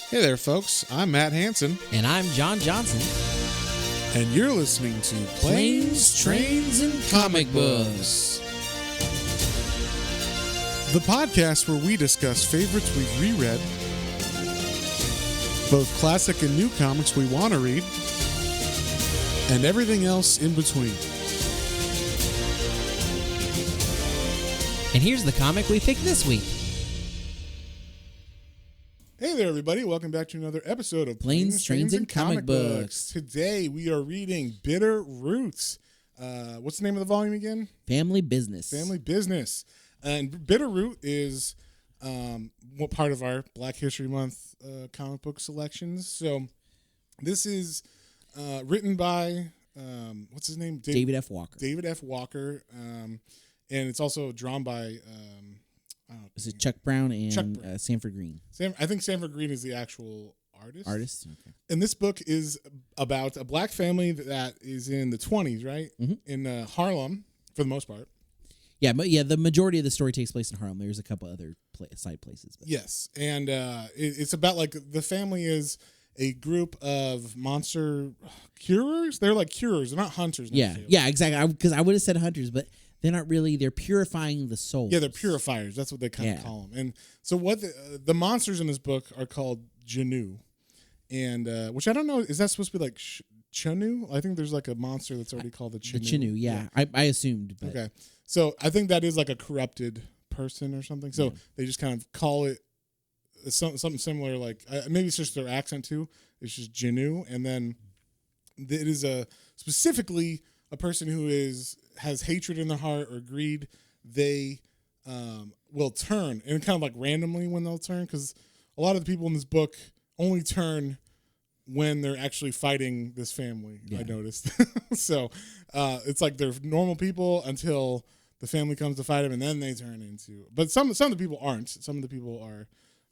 Hey there, folks. I'm Matt Hansen, And I'm John Johnson. and you're listening to Planes, Trains, and Comic Books. The podcast where we discuss favorites we've reread, both classic and new comics we want to read, and everything else in between. And here's the comic we picked this week. Hey there, everybody. Welcome back to another episode of Planes, Trains, and Comic Books. Today, we are reading Bitter Roots. What's the name of the volume again? Family Business. Family Business. And Bitter Root is what part of our Black History Month comic book selections. So this is written by, what's his name? David F. Walker. David F. Walker. And it's also drawn by... Is it Chuck Brown and Chuck Brown. Sanford Green? I think Sanford Green is the actual artist. Okay. And this book is about a black family that is in the 20s, right? Mm-hmm. In Harlem, for the most part. Yeah, but the majority of the story takes place in Harlem. There's a couple other side places. But. Yes, and it's about like the family is a group of monster curers. They're like curers. They're not hunters. Yeah, exactly. Because I would have said hunters, but they're not really. They're purifying the soul. Yeah, they're purifiers. That's what they kind of call them. And so what the monsters in this book are called Janu, and which I don't know. Is that supposed to be like Chanu? I think there's like a monster that's already called the Chanu. The Chinu, yeah. I assumed. But. Okay. So I think that is like a corrupted person or something. So they just kind of call it something similar, like maybe it's just their accent too. It's just Janu, and then it is specifically a person who has hatred in their heart or greed. They will turn, and kind of like randomly when they'll turn, because a lot of the people in this book only turn when they're actually fighting this family. I noticed. So it's like they're normal people until the family comes to fight them, and then they turn into. But some of the people aren't. Some of the people are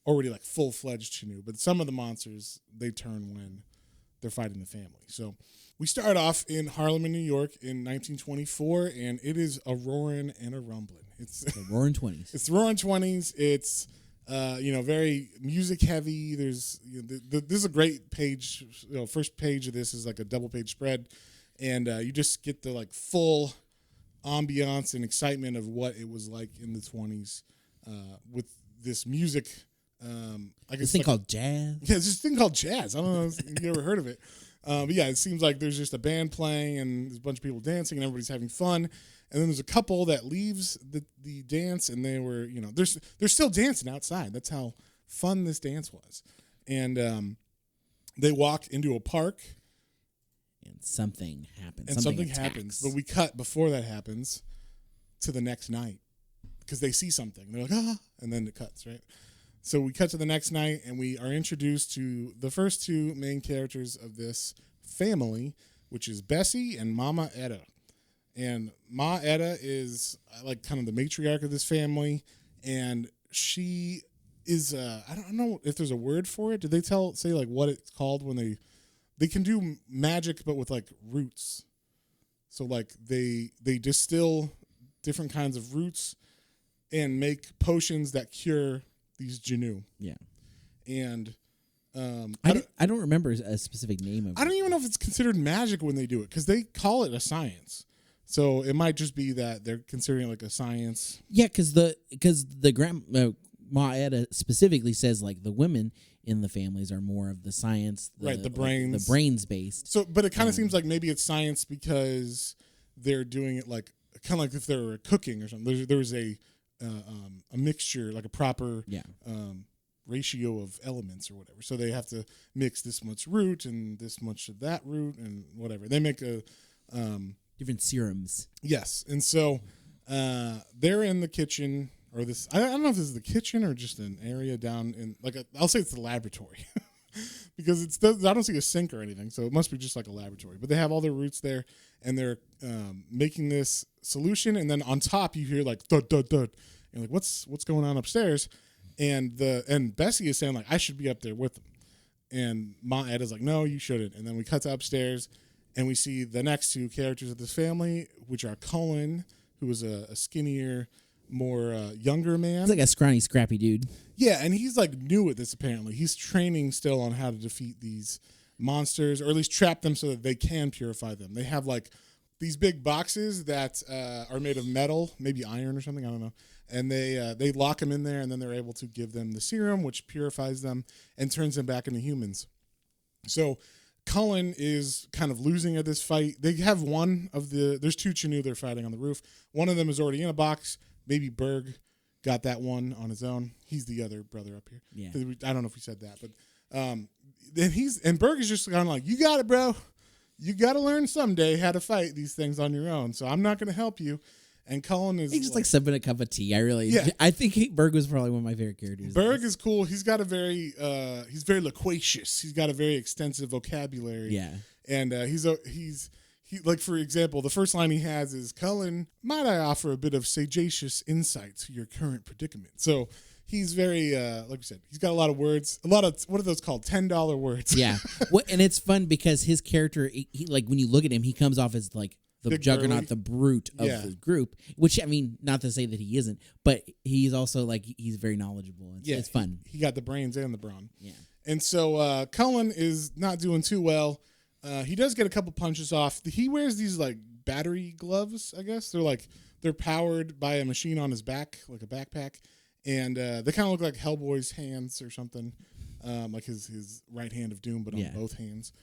already like full-fledged Chinu. But some of the monsters, they turn when they're fighting the family. So we start off in Harlem, in New York, in 1924, and it is a roaring and a rumbling. It's the roaring 20s. It's the roaring 20s. It's very music heavy. There's this is a great page. First page of this is like a double page spread, and you just get the like full ambiance and excitement of what it was like in the 20s with this music. I guess this thing called jazz. Yeah, it's this thing called jazz. I don't know if you ever heard of it. But yeah, it seems like there's just a band playing and there's a bunch of people dancing and everybody's having fun. And then there's a couple that leaves the dance, and they were, they're still dancing outside. That's how fun this dance was. And they walk into a park. And something happens. And something happens. But we cut before that happens to the next night because they see something. They're like, ah, and then it cuts, right? So we cut to the next night, and we are introduced to the first two main characters of this family, which is Bessie and Mama Etta. And Ma Etta is like kind of the matriarch of this family, and she is I don't know if there's a word for it. Did they say like what it's called when they can do magic but with like roots? So like they distill different kinds of roots and make potions that cure these Janu. Yeah. And I don't remember a specific name of it. I don't even know if it's considered magic when they do it, because they call it a science. So it might just be that they're considering it like a science. Yeah, because the grandma Etta specifically says like the women in the families are more of the science, the brains, the brains based. So, but it kind of seems like maybe it's science because they're doing it like kind of like if they were cooking or something. There was a mixture, like a proper ratio of elements or whatever. So they have to mix this much root and this much of that root and whatever. They make a different serums. Yes, and so they're in the kitchen, or this. I don't know if this is the kitchen or just an area down in I'll say it's the laboratory. Because I don't see a sink or anything, so it must be just like a laboratory. But they have all their roots there, and they're making this solution. And then on top, you hear like thud thud thud, and like what's going on upstairs? And Bessie is saying like I should be up there with them, and Ma Etta's like no, you shouldn't. And then we cut to upstairs, and we see the next two characters of this family, which are Cullen, who is a skinnier, more younger man. He's like a scrawny, scrappy dude. Yeah, and he's like new at this apparently. He's training still on how to defeat these monsters, or at least trap them so that they can purify them. They have like these big boxes that are made of metal, maybe iron or something, I don't know. And they lock them in there, and then they're able to give them the serum, which purifies them and turns them back into humans. So Cullen is kind of losing at this fight. They have there's two Chinoo they're fighting on the roof. One of them is already in a box. Maybe Berg got that one on his own. He's the other brother up here. Yeah. I don't know if we said that, but then Berg is just kind of like, you got it, bro. You got to learn someday how to fight these things on your own. So I'm not going to help you. And Cullen is he's just like sipping a cup of tea. I think Berg was probably one of my favorite characters. Berg is cool. He's got he's very loquacious. He's got a very extensive vocabulary. Yeah. And he like, for example, the first line he has is, Cullen, might I offer a bit of sagacious insight to your current predicament? So he's very, like we said, he's got a lot of words, what are those called? $10 words. Yeah. And it's fun because his character, he like, when you look at him, he comes off as like the Big juggernaut, burly. the brute of the group, which, I mean, not to say that he isn't, but he's also like, he's very knowledgeable. It's fun. He got the brains and the brawn. Yeah. And so Cullen is not doing too well. He does get a couple punches off. He wears these like battery gloves, I guess. They're powered by a machine on his back, like a backpack. And they kind of look like Hellboy's hands or something, like his right hand of doom, but on both hands.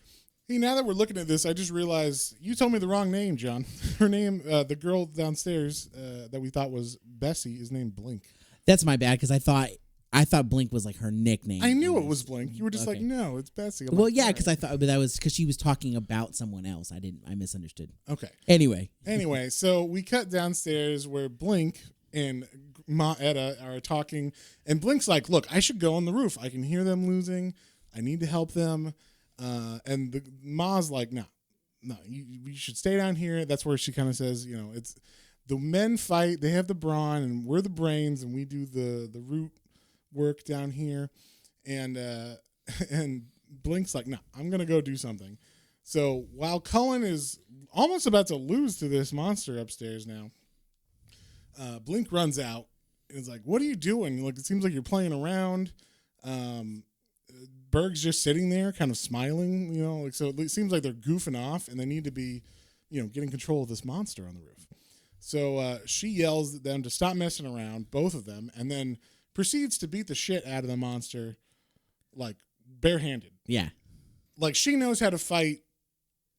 Hey, now that we're looking at this, I just realized you told me the wrong name, John. Her name, the girl downstairs that we thought was Bessie, is named Blink. That's my bad, because I thought Blink was like her nickname. I knew it was Blink. You were just like, no, it's Bessie. Well, yeah, because I thought, but that was because she was talking about someone else. I misunderstood. Okay. Anyway, so we cut downstairs where Blink and Ma Etta are talking, and Blink's like, look, I should go on the roof. I can hear them losing. I need to help them. And Ma's like, no, you should stay down here. That's where she kind of says, it's the men fight. They have the brawn, and we're the brains, and we do the root work down here. And Blink's like, no, I'm gonna go do something. So while Cullen is almost about to lose to this monster upstairs now, Blink runs out and is like, what are you doing? Like, it seems like you're playing around. Berg's just sitting there kind of smiling, so it seems like they're goofing off, and they need to be, getting control of this monster on the roof. So she yells at them to stop messing around, both of them, and then proceeds to beat the shit out of the monster, like, barehanded. Yeah. Like, she knows how to fight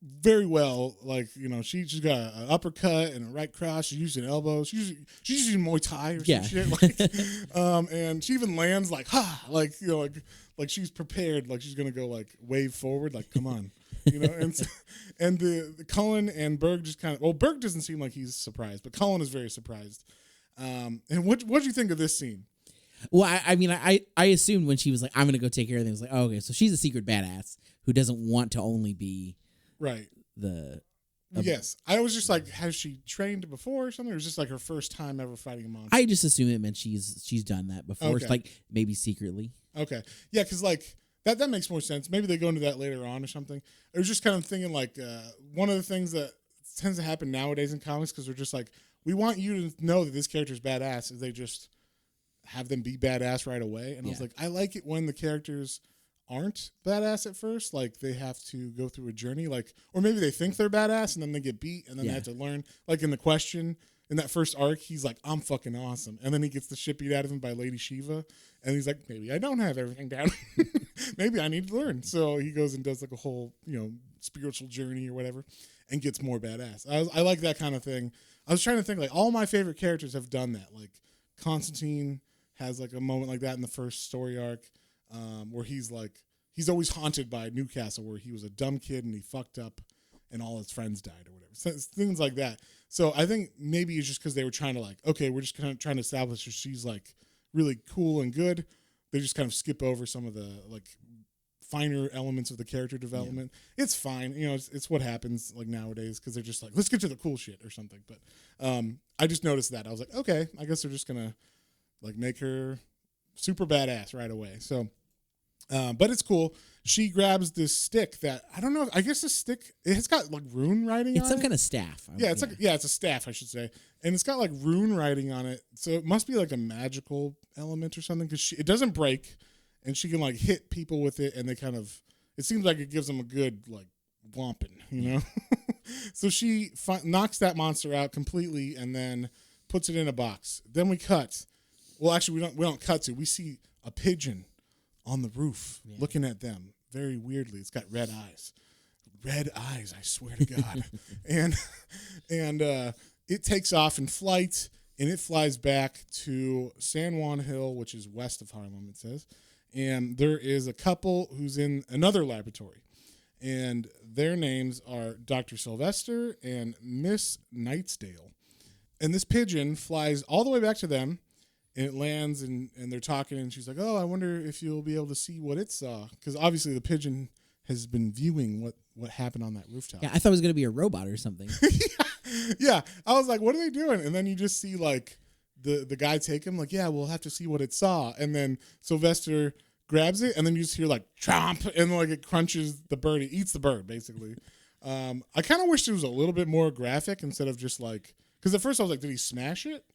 very well. Like, she's got an uppercut and a right cross. She's using elbows. She's using Muay Thai or some shit. Like, and she even lands like, ha, like, like she's prepared. Like, she's gonna go like wave forward. Like, come on, and the Cullen and Berg just kind of. Berg doesn't seem like he's surprised, but Cullen is very surprised. And what do you think of this scene? Well, I assumed when she was like, I'm going to go take care of things, like, oh, okay, so she's a secret badass who doesn't want to only be right. Yes. I was just like, has she trained before or something? Or was this like her first time ever fighting a monster? I just assumed it meant she's done that before. Okay. Like, maybe secretly. Okay. Yeah, because like that makes more sense. Maybe they go into that later on or something. I was just kind of thinking like one of the things that tends to happen nowadays in comics, because we're just like, we want you to know that this character's badass, is they just have them be badass right away. And I was like, I like it when the characters aren't badass at first, like they have to go through a journey, like, or maybe they think they're badass and then they get beat and then they have to learn. Like in The Question, in that first arc, he's like, I'm fucking awesome, and then he gets the shit beat out of him by Lady Shiva, and he's like, maybe I don't have everything down. Maybe I need to learn. So he goes and does like a whole spiritual journey or whatever, and gets more badass. I like that kind of thing. I was trying to think, like, all my favorite characters have done that. Like Constantine has like a moment like that in the first story arc, where he's always haunted by Newcastle, where he was a dumb kid and he fucked up and all his friends died or whatever. So, things like that. So I think maybe it's just because they were trying to like, okay, we're just kind of trying to establish that she's like really cool and good. They just kind of skip over some of the like finer elements of the character development. Yeah. It's fine. It's what happens like nowadays, because they're just like, let's get to the cool shit or something. But I just noticed that. I was like, okay, I guess they're just going to like make her super badass right away. So, but it's cool. she grabs this stick that I don't know. I guess the stick it's got like rune writing. It's on some it. kind of staff. It's a staff, I should say, and it's got like rune writing on it. So it must be like a magical element or something because it doesn't break, and she can like hit people with it, and they kind of. It seems like it gives them a good like whomping, you know. So she knocks that monster out completely, and then puts it in a box. Then we cut. Well, actually, we don't cut to. We see a pigeon on the roof looking at them very weirdly. It's got red eyes. Red eyes, I swear to God. and it takes off in flight, and it flies back to San Juan Hill, which is west of Harlem, it says. And there is a couple who's in another laboratory. And their names are Dr. Sylvester and Miss Nightsdale. And this pigeon flies all the way back to them, and it lands, and they're talking, and she's like, oh, I wonder if you'll be able to see what it saw. Because obviously the pigeon has been viewing what happened on that rooftop. Yeah, I thought it was going to be a robot or something. Yeah. I was like, what are they doing? And then you just see, like, the guy take him, like, yeah, we'll have to see what it saw. And then Sylvester grabs it, and then you just hear, like, chomp, and, like, it crunches the bird. It eats the bird, basically. I kind of wish it was a little bit more graphic instead of just, like, because at first I was like, did he smash it?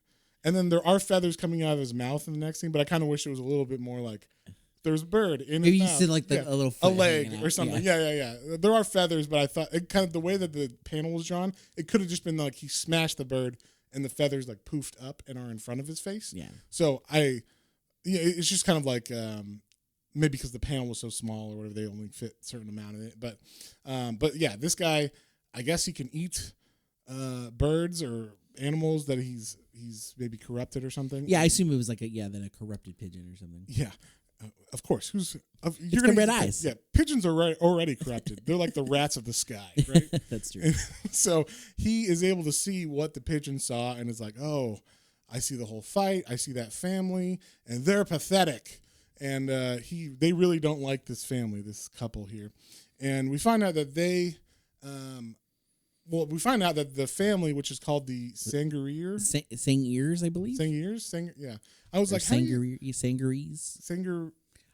And then there are feathers coming out of his mouth in the next scene, but I kind of wish it was a little bit more like there's a bird in Maybe his you mouth. said like a little foot a leg hanging or out. something. Yeah. There are feathers, but I thought it kind of the way that the panel was drawn, it could have just been like he smashed the bird and the feathers like poofed up and are in front of his face. Yeah. So it's just kind of like maybe because the panel was so small or whatever, they only fit a certain amount of it. But yeah, this guy, I guess he can eat birds or animals that he's maybe corrupted or something. Yeah, I assume it was like a corrupted pigeon or something. Yeah, of course. It's got red eyes. Yeah, pigeons are already corrupted. They're like the rats of the sky, right? That's true. And so he is able to see what the pigeon saw, and is like, oh, I see the whole fight. I see that family, and they're pathetic. And they really don't like this family, this couple here. And we find out that we find out that the family, which is called the Sangerye, Sangeres, I believe. Yeah. I was like, Sangeres.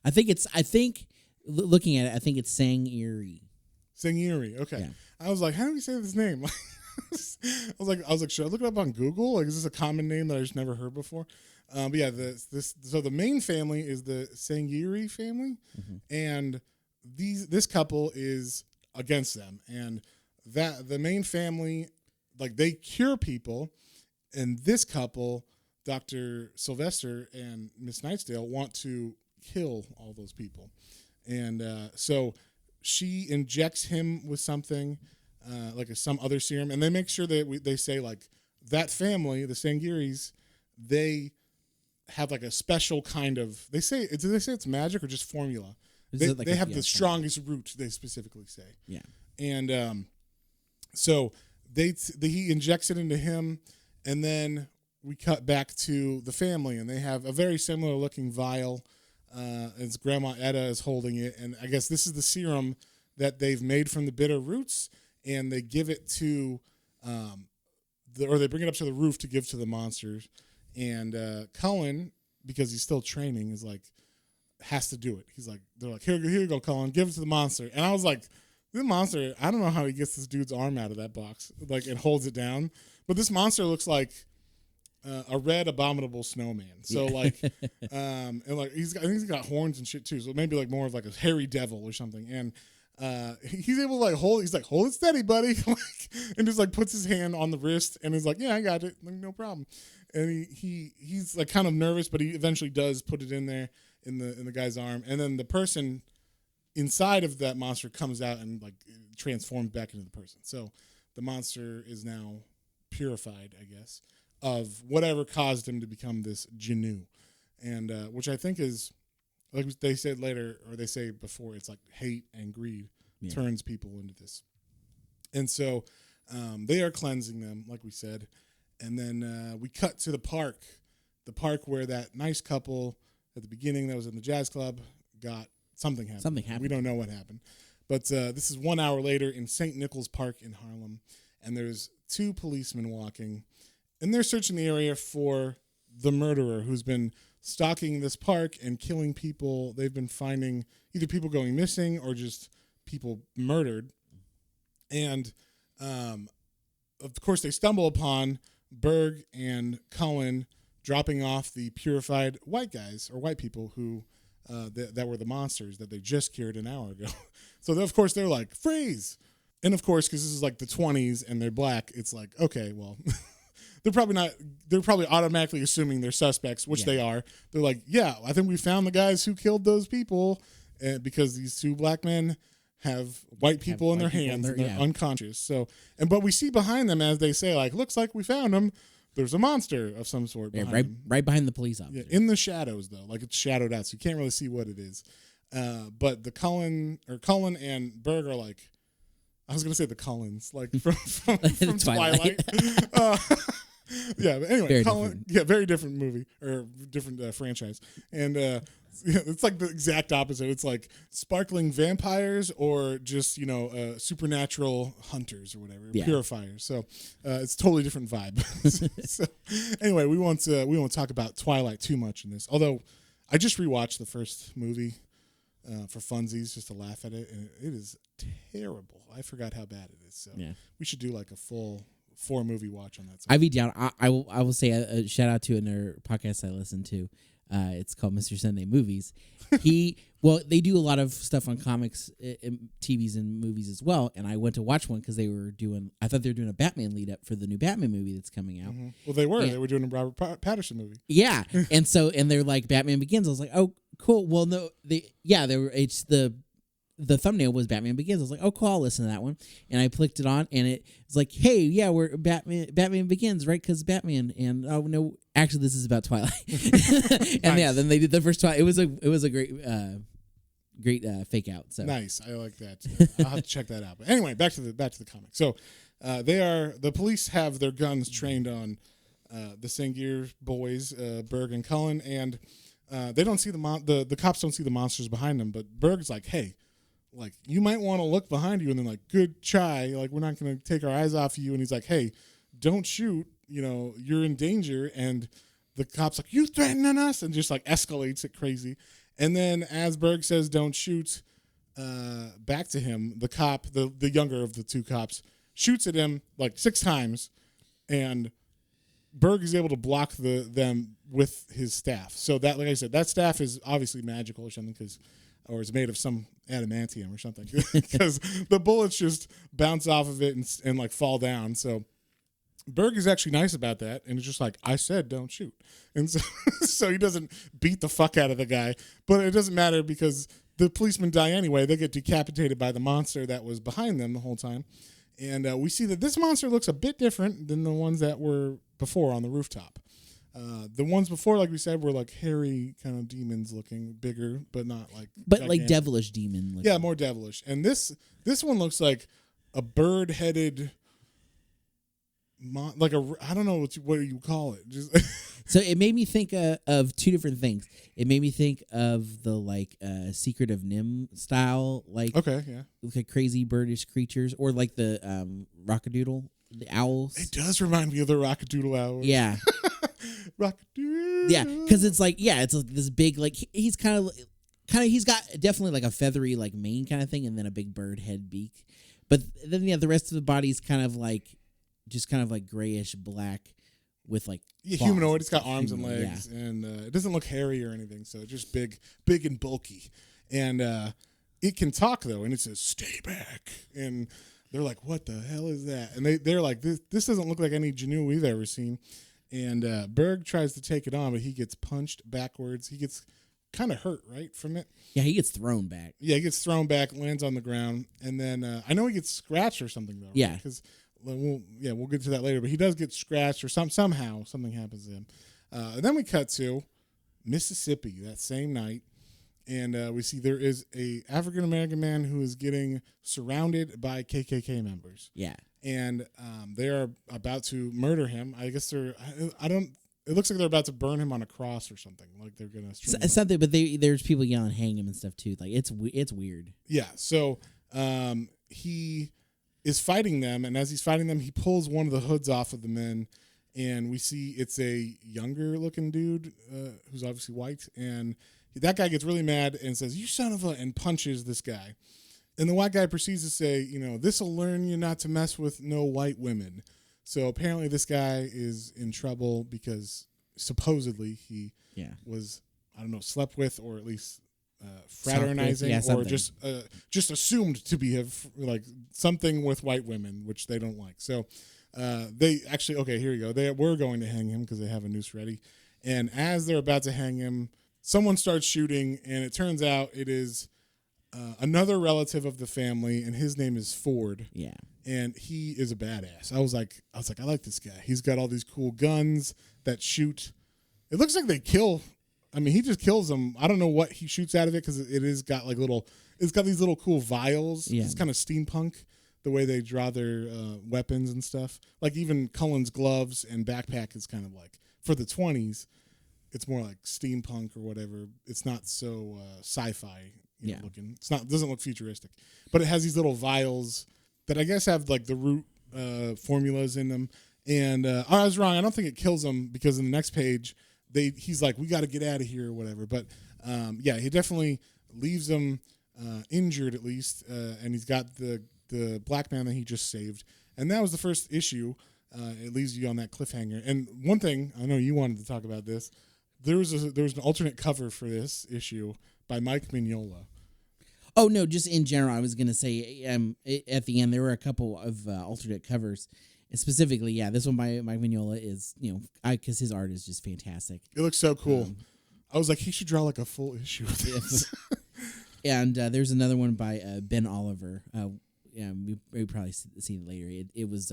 I think looking at it, I think it's Sangerye. Sangerye. Okay. Yeah. I was like, how do we say this name? I was like, should I look it up on Google? Like, is this a common name that I just never heard before? But yeah, so the main family is the Sangerye family, and this couple is against them, and that the main family, like, they cure people, and this couple, Dr. Sylvester and Miss Nightsdale, want to kill all those people. And so she injects him with something, like some other serum, and they make sure that they say, like, that family, the Sangeres, they have like a special kind of, do they say it's magic or just formula? They have the strongest root, they specifically say. Yeah. And so he injects it into him, and then we cut back to the family, and they have a very similar looking vial. As Grandma Etta is holding it, and I guess this is the serum that they've made from the bitter roots, and they give it to, or they bring it up to the roof to give to the monsters. And Cullen, because he's still training, is like, has to do it. He's like, they're like, here you go, Cullen, give it to the monster. And I was like, the monster, I don't know how he gets this dude's arm out of that box, like, and holds it down. But this monster looks like a red abominable snowman. So like, and like I think he's got horns and shit too. So maybe like more of like a hairy devil or something. And he's able to like hold it steady, buddy, like, and just like puts his hand on the wrist and is like, yeah, I got it, like, no problem. And he's like kind of nervous, but he eventually does put it in there in the guy's arm, and then the person inside of that monster comes out and like transforms back into the person. So the monster is now purified, I guess, of whatever caused him to become this Jinnu, and which I think is, like they said later, or they say before, it's like hate and greed turns people into this. And so they are cleansing them, like we said, and then we cut to the park where that nice couple at the beginning that was in the jazz club got something happened. We don't know what happened. But this is 1 hour later in St. Nicholas Park in Harlem, and there's two policemen walking, and they're searching the area for the murderer who's been stalking this park and killing people. They've been finding either people going missing or just people murdered. And of course, they stumble upon Berg and Cullen dropping off the purified white guys or white people who that were the monsters that they just cured an hour ago. So of course they're like, freeze. And of course, because this is like the 20s and they're black, it's like, okay, well, they're probably automatically assuming they're suspects, which they are. They're like, yeah, I think we found the guys who killed those people, because these two black men have white people in their hands and they're unconscious. So, but we see behind them, as they say, like, looks like we found them. There's a monster of some sort. Right behind the police officer. Yeah, in the shadows though, like it's shadowed out, so you can't really see what it is. But the Cullen and Berg are like, I was gonna say the Cullens, like from Twilight. Yeah, but anyway, very different movie or different franchise, and it's like the exact opposite. It's like sparkling vampires or just supernatural hunters or whatever, purifiers. So it's a totally different vibe. So anyway, we won't talk about Twilight too much in this. Although I just rewatched the first movie for funsies just to laugh at it, and it is terrible. I forgot how bad it is. So we should do like a full 4-movie watch on that. I'd be down. I will say a shout out to another podcast I listen to. It's called Mr. Sunday Movies. They do a lot of stuff on comics, TVs, and movies as well. And I went to watch one because I thought they were doing a Batman lead up for the new Batman movie that's coming out. Mm-hmm. Well, they were doing a Robert Pattinson movie. Yeah, and they're like Batman Begins. I was like, oh, cool. Well, no, it's the thumbnail was Batman Begins. I was like, oh, cool, I'll listen to that one. And I clicked it on, and it's like, hey, yeah, we're Batman Begins, right? Because Batman. And oh no, actually, this is about Twilight. And nice. Then they did the first Twilight. It was a great fake out. So nice, I like that. I'll have to check that out. But anyway, back to the comic. So the police have their guns trained on the Sangerye boys, Berg and Cullen, and they don't see the cops don't see the monsters behind them. But Berg's like, hey, like, you might want to look behind you, and then like, good try. Like, we're not going to take our eyes off you. And he's like, hey, don't shoot. You're in danger. And the cop's like, you threatening us? And just like escalates it crazy. And then as Berg says, don't shoot, back to him, the cop, the younger of the two cops, shoots at him like 6 times. And Berg is able to block them with his staff. So that, like I said, that staff is obviously magical or something, or is made of some adamantium or something, because the bullets just bounce off of it and like fall down. So Berg is actually nice about that, and it's just like, I said don't shoot. And so he doesn't beat the fuck out of the guy, but it doesn't matter because the policemen die anyway. They get decapitated by the monster that was behind them the whole time. And we see that this monster looks a bit different than the ones that were before on the rooftop. The ones before, like we said, were like hairy kind of demons looking, bigger, but not like. But gigantic. Like devilish demon. Yeah, more devilish. And this one looks like a bird-headed, like I don't know what you call it. Just so it made me think of 2 different things. It made me think of the like Secret of Nim style, like crazy birdish creatures, or like the Rockadoodle, the owls. It does remind me of the Rockadoodle owls. Yeah. Rockadoodle. Yeah, because it's like it's like this big, like he's kind of he's got definitely like a feathery like mane kind of thing, and then a big bird head beak. But then the rest of the body's kind of like grayish black with like humanoid. It's got arms and legs, and it doesn't look hairy or anything. So it's just big and bulky, and it can talk though, and it says "Stay back," and they're like, "What the hell is that?" And they're like, "This doesn't look like any Gnu we've ever seen." And Berg tries to take it on, but he gets punched backwards. He gets kind of hurt, right, from it. Yeah, he gets thrown back. Yeah, he gets thrown back, lands on the ground, and then I know he gets scratched or something though. Yeah, because we'll get to that later. But he does get scratched, or somehow something happens to him. And then we cut to Mississippi that same night, and we see there is a African American man who is getting surrounded by KKK members. Yeah. And they are about to murder him. I guess it looks like they're about to burn him on a cross or something. Like they're going to something, but there's people yelling, hang him and stuff too. Like it's weird. Yeah. So he is fighting them, and as he's fighting them, he pulls one of the hoods off of the men, and we see it's a younger looking dude who's obviously white, and that guy gets really mad and says, "You son of a," and punches this guy. And the white guy proceeds to say, "This'll learn you not to mess with no white women." So apparently this guy is in trouble because supposedly he was, I don't know, slept with, or at least fraternizing, or just assumed to be like something with white women, which they don't like. So they actually, okay, here we go. They were going to hang him because they have a noose ready. And as they're about to hang him, someone starts shooting, and it turns out it is another relative of the family, and his name is Ford. Yeah. And he is a badass. I was like, I like this guy. He's got all these cool guns that shoot. It looks like they kill. I mean, he just kills them. I don't know what he shoots out of it because it is got like it's got these little cool vials. Yeah. It's kind of steampunk, the way they draw their weapons and stuff. Like even Cullen's gloves and backpack is kind of like, for the 20s, it's more like steampunk or whatever. It's not so sci-fi looking. It doesn't look futuristic, but it has these little vials that I guess have like the root formulas in them. And I was wrong. I don't think it kills them, because in the next page, he's like, "We got to get out of here," or whatever. But he definitely leaves them injured at least, and he's got the black man that he just saved. And that was the first issue. It leaves you on that cliffhanger. And one thing, I know you wanted to talk about this. There was an alternate cover for this issue by Mike Mignola. Oh, no, just in general, I was going to say at the end, there were a couple of alternate covers. And specifically, this one by Mike Mignola is, because his art is just fantastic. It looks so cool. I was like, he should draw like a full issue of this. And there's another one by Ben Oliver. We probably see it later. It was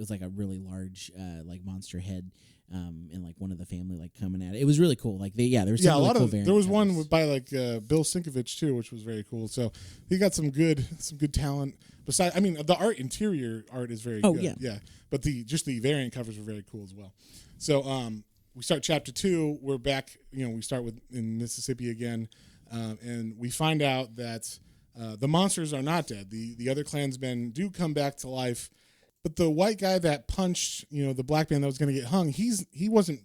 like a really large like monster head, and like one of the family like coming at it. It was really cool. Like there was some really cool variants. There was one by like Bill Sinkovich too, which was very cool. So he got some good talent. Besides, I mean, the interior art is very good. Yeah, but the variant covers were very cool as well. So we start chapter 2. We're back. We start in Mississippi again, and we find out that the monsters are not dead. The other Klansmen do come back to life, but the white guy that punched the black man that was going to get hung, he wasn't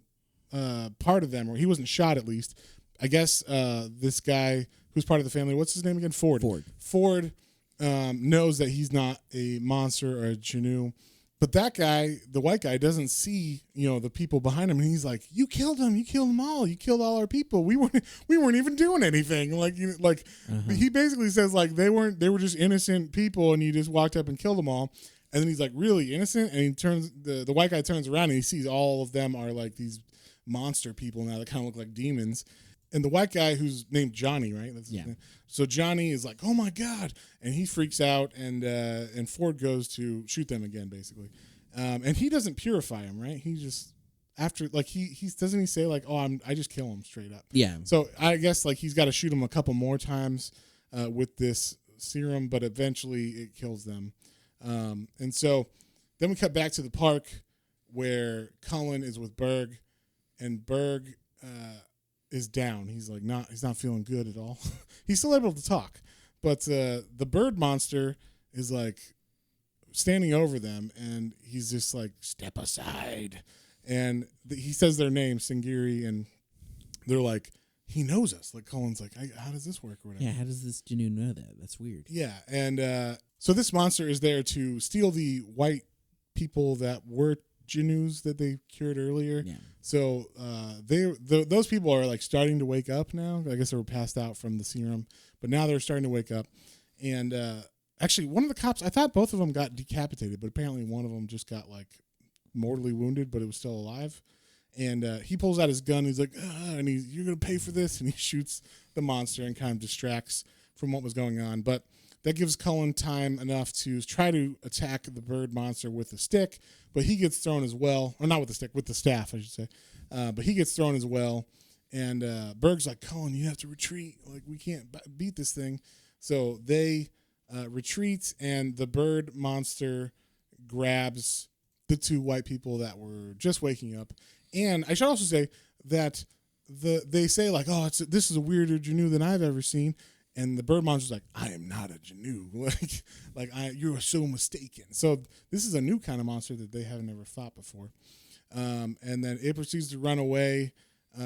part of them, or he wasn't shot at least. I guess this guy who's part of the family, what's his name again? Ford knows that he's not a monster or a Janu. But that guy, the white guy, doesn't see, the people behind him, and he's like, "You killed them. You killed them all. You killed all our people. We weren't even doing anything." He basically says like they were just innocent people, and you just walked up and killed them all. And then he's like, "Really innocent?" And he turns the white guy turns around and he sees all of them are like these monster people now that kind of look like demons. And the white guy, who's named Johnny, right? That's his name. So Johnny is like, "Oh my God!" And he freaks out, and Ford goes to shoot them again, basically. And he doesn't purify him, right? He just after like he doesn't he say like, "Oh, I just kill him straight up." Yeah. So I guess like he's got to shoot him a couple more times with this serum, but eventually it kills them. And so then we cut back to the park where Cullen is with Berg, and Berg is down. He's not feeling good at all. He's still able to talk, but the bird monster is like standing over them, and he's just like, "Step aside." And he says their name, Sangerye, and they're like, "He knows us." Like Cullen's like, "How does this work?" Or whatever. Yeah, how does this Janu know that? That's weird. Yeah, and so this monster is there to steal the white people that were Janus that they cured earlier. Yeah. So those people are like starting to wake up now. I guess they were passed out from the serum, but now they're starting to wake up. And actually, one of the cops, I thought both of them got decapitated, but apparently one of them just got like mortally wounded, but it was still alive. And he pulls out his gun. He's like, and "You're gonna pay for this." And he shoots the monster and kind of distracts from what was going on. But that gives Cullen time enough to try to attack the bird monster with a stick, but he gets thrown as well. Or not with the stick, with the staff, I should say. But he gets thrown as well. And Berg's like, "Cullen, you have to retreat. Like, we can't beat this thing." So they retreat, and the bird monster grabs the two white people that were just waking up. And I should also say that they say, like, "Oh, this is a weirder Janu than I've ever seen." And the bird monster's like, "I am not a Janu. You're so mistaken." So this is a new kind of monster that they haven't ever fought before. And then it proceeds to run away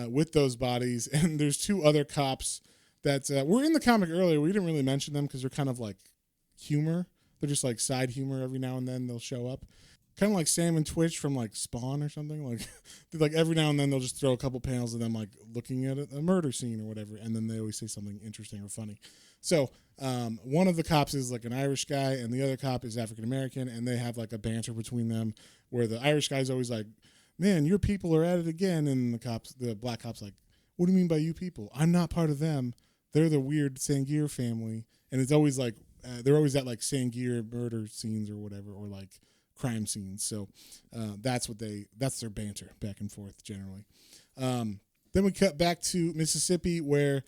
with those bodies. And there's 2 other cops that were in the comic earlier. We didn't really mention them because they're kind of like humor. They're just like side humor. Every now and then they'll show up. Kind of like Sam and Twitch from like Spawn or something. Like every now and then they'll just throw a couple panels of them like looking at a murder scene or whatever, and then they always say something interesting or funny. So one of the cops is like an Irish guy, and the other cop is African American, and they have like a banter between them where the Irish guy's always like, "Man, your people are at it again," and the black cop's like, "What do you mean by you people? I'm not part of them. They're the weird Sangerye family," and it's always like they're always at like Sangerye murder scenes or whatever, or like crime scenes. So that's their banter back and forth generally. Then we cut back to Mississippi where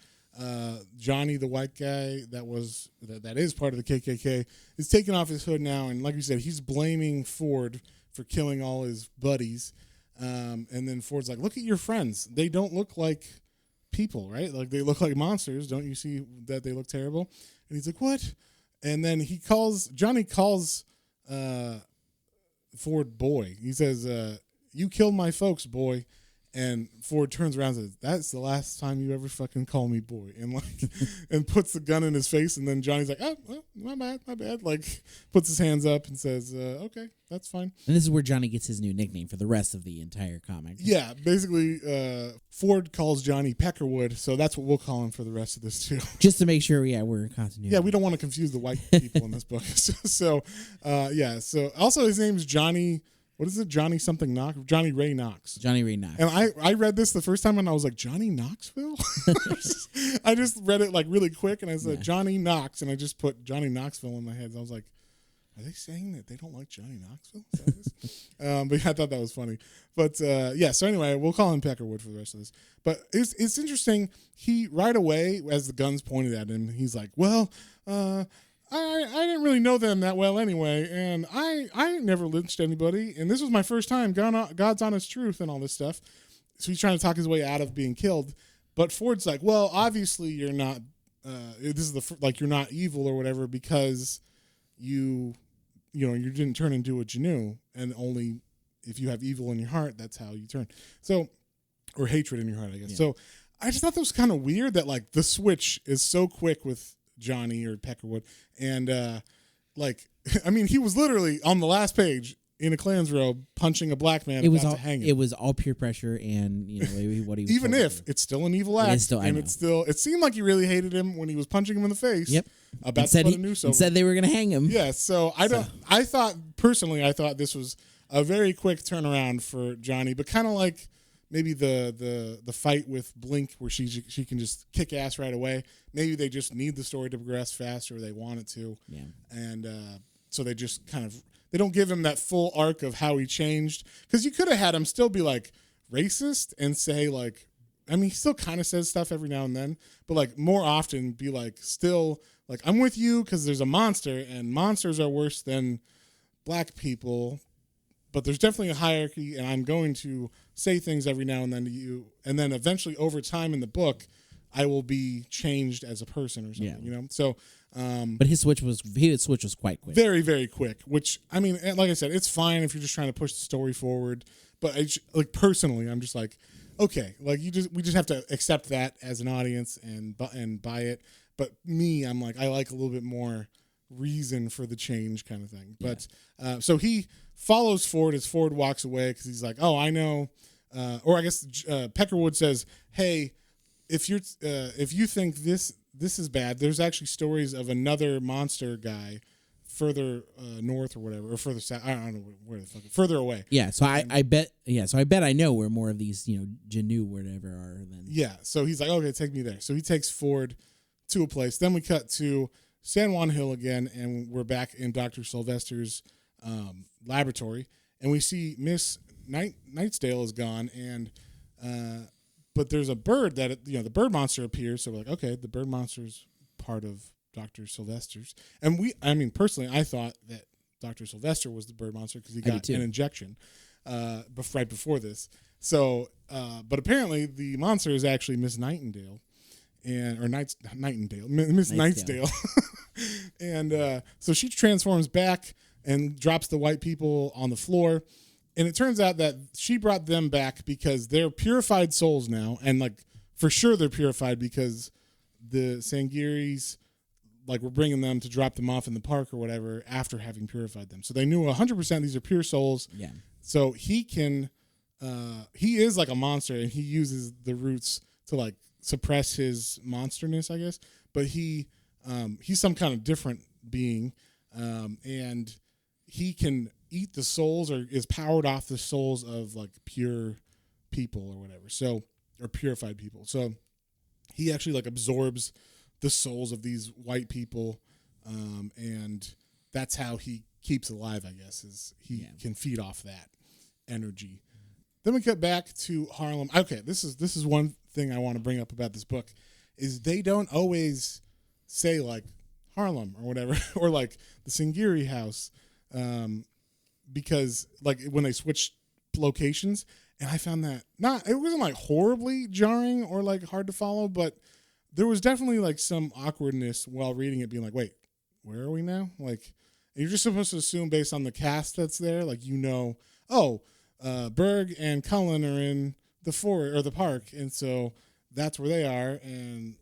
Johnny, the white guy that is part of the KKK, is taking off his hood now, and like you said, he's blaming Ford for killing all his buddies. And then Ford's like, "Look at your friends. They don't look like people, right? Like they look like monsters. Don't you see that they look terrible?" And he's like, "What?" And then Johnny calls Ford boy. He says, "You killed my folks, boy." And Ford turns around and says, "That's the last time you ever fucking call me boy." And like, and puts the gun in his face. And then Johnny's like, "Oh, well, my bad. Like, puts his hands up and says, "Okay, that's fine." And this is where Johnny gets his new nickname for the rest of the entire comic. Yeah, basically, Ford calls Johnny Peckerwood, so that's what we'll call him for the rest of this too. Just to make sure, we're in continuity. Yeah, we don't want to confuse the white people in this book. So also his name's Johnny. What is it? Johnny something Knox? Johnny Ray Knox. Johnny Ray Knox. And I read this the first time and I was like, Johnny Knoxville? I just read it like really quick and I said, Johnny Knox. And I just put Johnny Knoxville in my head. And I was like, are they saying that they don't like Johnny Knoxville? But yeah, I thought that was funny. But so anyway, we'll call him Peckerwood for the rest of this. But it's interesting. He right away, as the gun's pointed at him, he's like, well, I didn't really know them that well anyway, and I never lynched anybody, and this was my first time, God's honest truth and all this stuff. So he's trying to talk his way out of being killed, but Ford's like, well, obviously you're not, this is you're not evil or whatever because you didn't turn into a Janu, and only if you have evil in your heart, that's how you turn. So, or hatred in your heart, I guess. Yeah. So I just thought that was kind of weird that like the switch is so quick with Johnny or Peckerwood, and he was literally on the last page in a Klan's robe punching a black man about to hang him. It was all peer pressure, and what he was even if it's still an evil act, it seemed like he really hated him when he was punching him in the face. Yep. About to put a noose over. Said they were going to hang him. Yeah. So I thought this was a very quick turnaround for Johnny, but kind of like maybe the fight with Blink where she can just kick ass right away. Maybe they just need the story to progress faster, or they want it to. Yeah. And so they just they don't give him that full arc of how he changed, because you could have had him still be like racist and say like, he still kind of says stuff every now and then, but like more often be like still like, I'm with you because there's a monster and monsters are worse than black people. But there's definitely a hierarchy, and I'm going to say things every now and then to you, and then eventually over time in the book, I will be changed as a person or something, So, but his switch was quite quick, very very quick. Which like I said, it's fine if you're just trying to push the story forward. But personally, I'm just like, okay, like we just have to accept that as an audience and buy it. But me, I'm like, I like a little bit more reason for the change kind of thing. But so he follows Ford as Ford walks away because he's like, oh, I know. Or I guess Peckerwood says, hey, if you think this is bad, there's actually stories of another monster guy further north or whatever, or further south. I don't know where the fuck, further away. Yeah, so I bet I know where more of these Janu whatever are than. Yeah, so he's like, okay, take me there. So he takes Ford to a place. Then we cut to San Juan Hill again, and we're back in Dr. Sylvester's laboratory, and we see Miss Nightsdale is gone, and but there's a bird that the bird monster appears. So we're like, okay, the bird monster's part of Dr. Sylvester's, and personally, I thought that Dr. Sylvester was the bird monster because he got an injection right before this. So, but apparently the monster is actually Miss Nightingale. Miss Nightsdale. And so she transforms back and drops the white people on the floor. And it turns out that she brought them back because they're purified souls now, and like for sure they're purified because the Sangeryes like were bringing them to drop them off in the park or whatever after having purified them. So they knew 100% these are pure souls. Yeah. So he can, he is like a monster, and he uses the roots to like suppress his monsterness, I guess. But he's some kind of different being, and he can eat the souls or is powered off the souls of like pure people or whatever. So, or purified people. So he actually like absorbs the souls of these white people, and that's how he keeps alive, I guess, is he can feed off that energy. Then we get back to Harlem. Okay, this is one thing I want to bring up about this book, is they don't always say like Harlem or whatever, or like the Sangerye house, because like when they switch locations, and I found that it wasn't like horribly jarring or like hard to follow, but there was definitely like some awkwardness while reading it, being like, wait, where are we now? Like, you're just supposed to assume based on the cast that's there, like, Berg and Cullen are in the forest or the park, and so that's where they are, and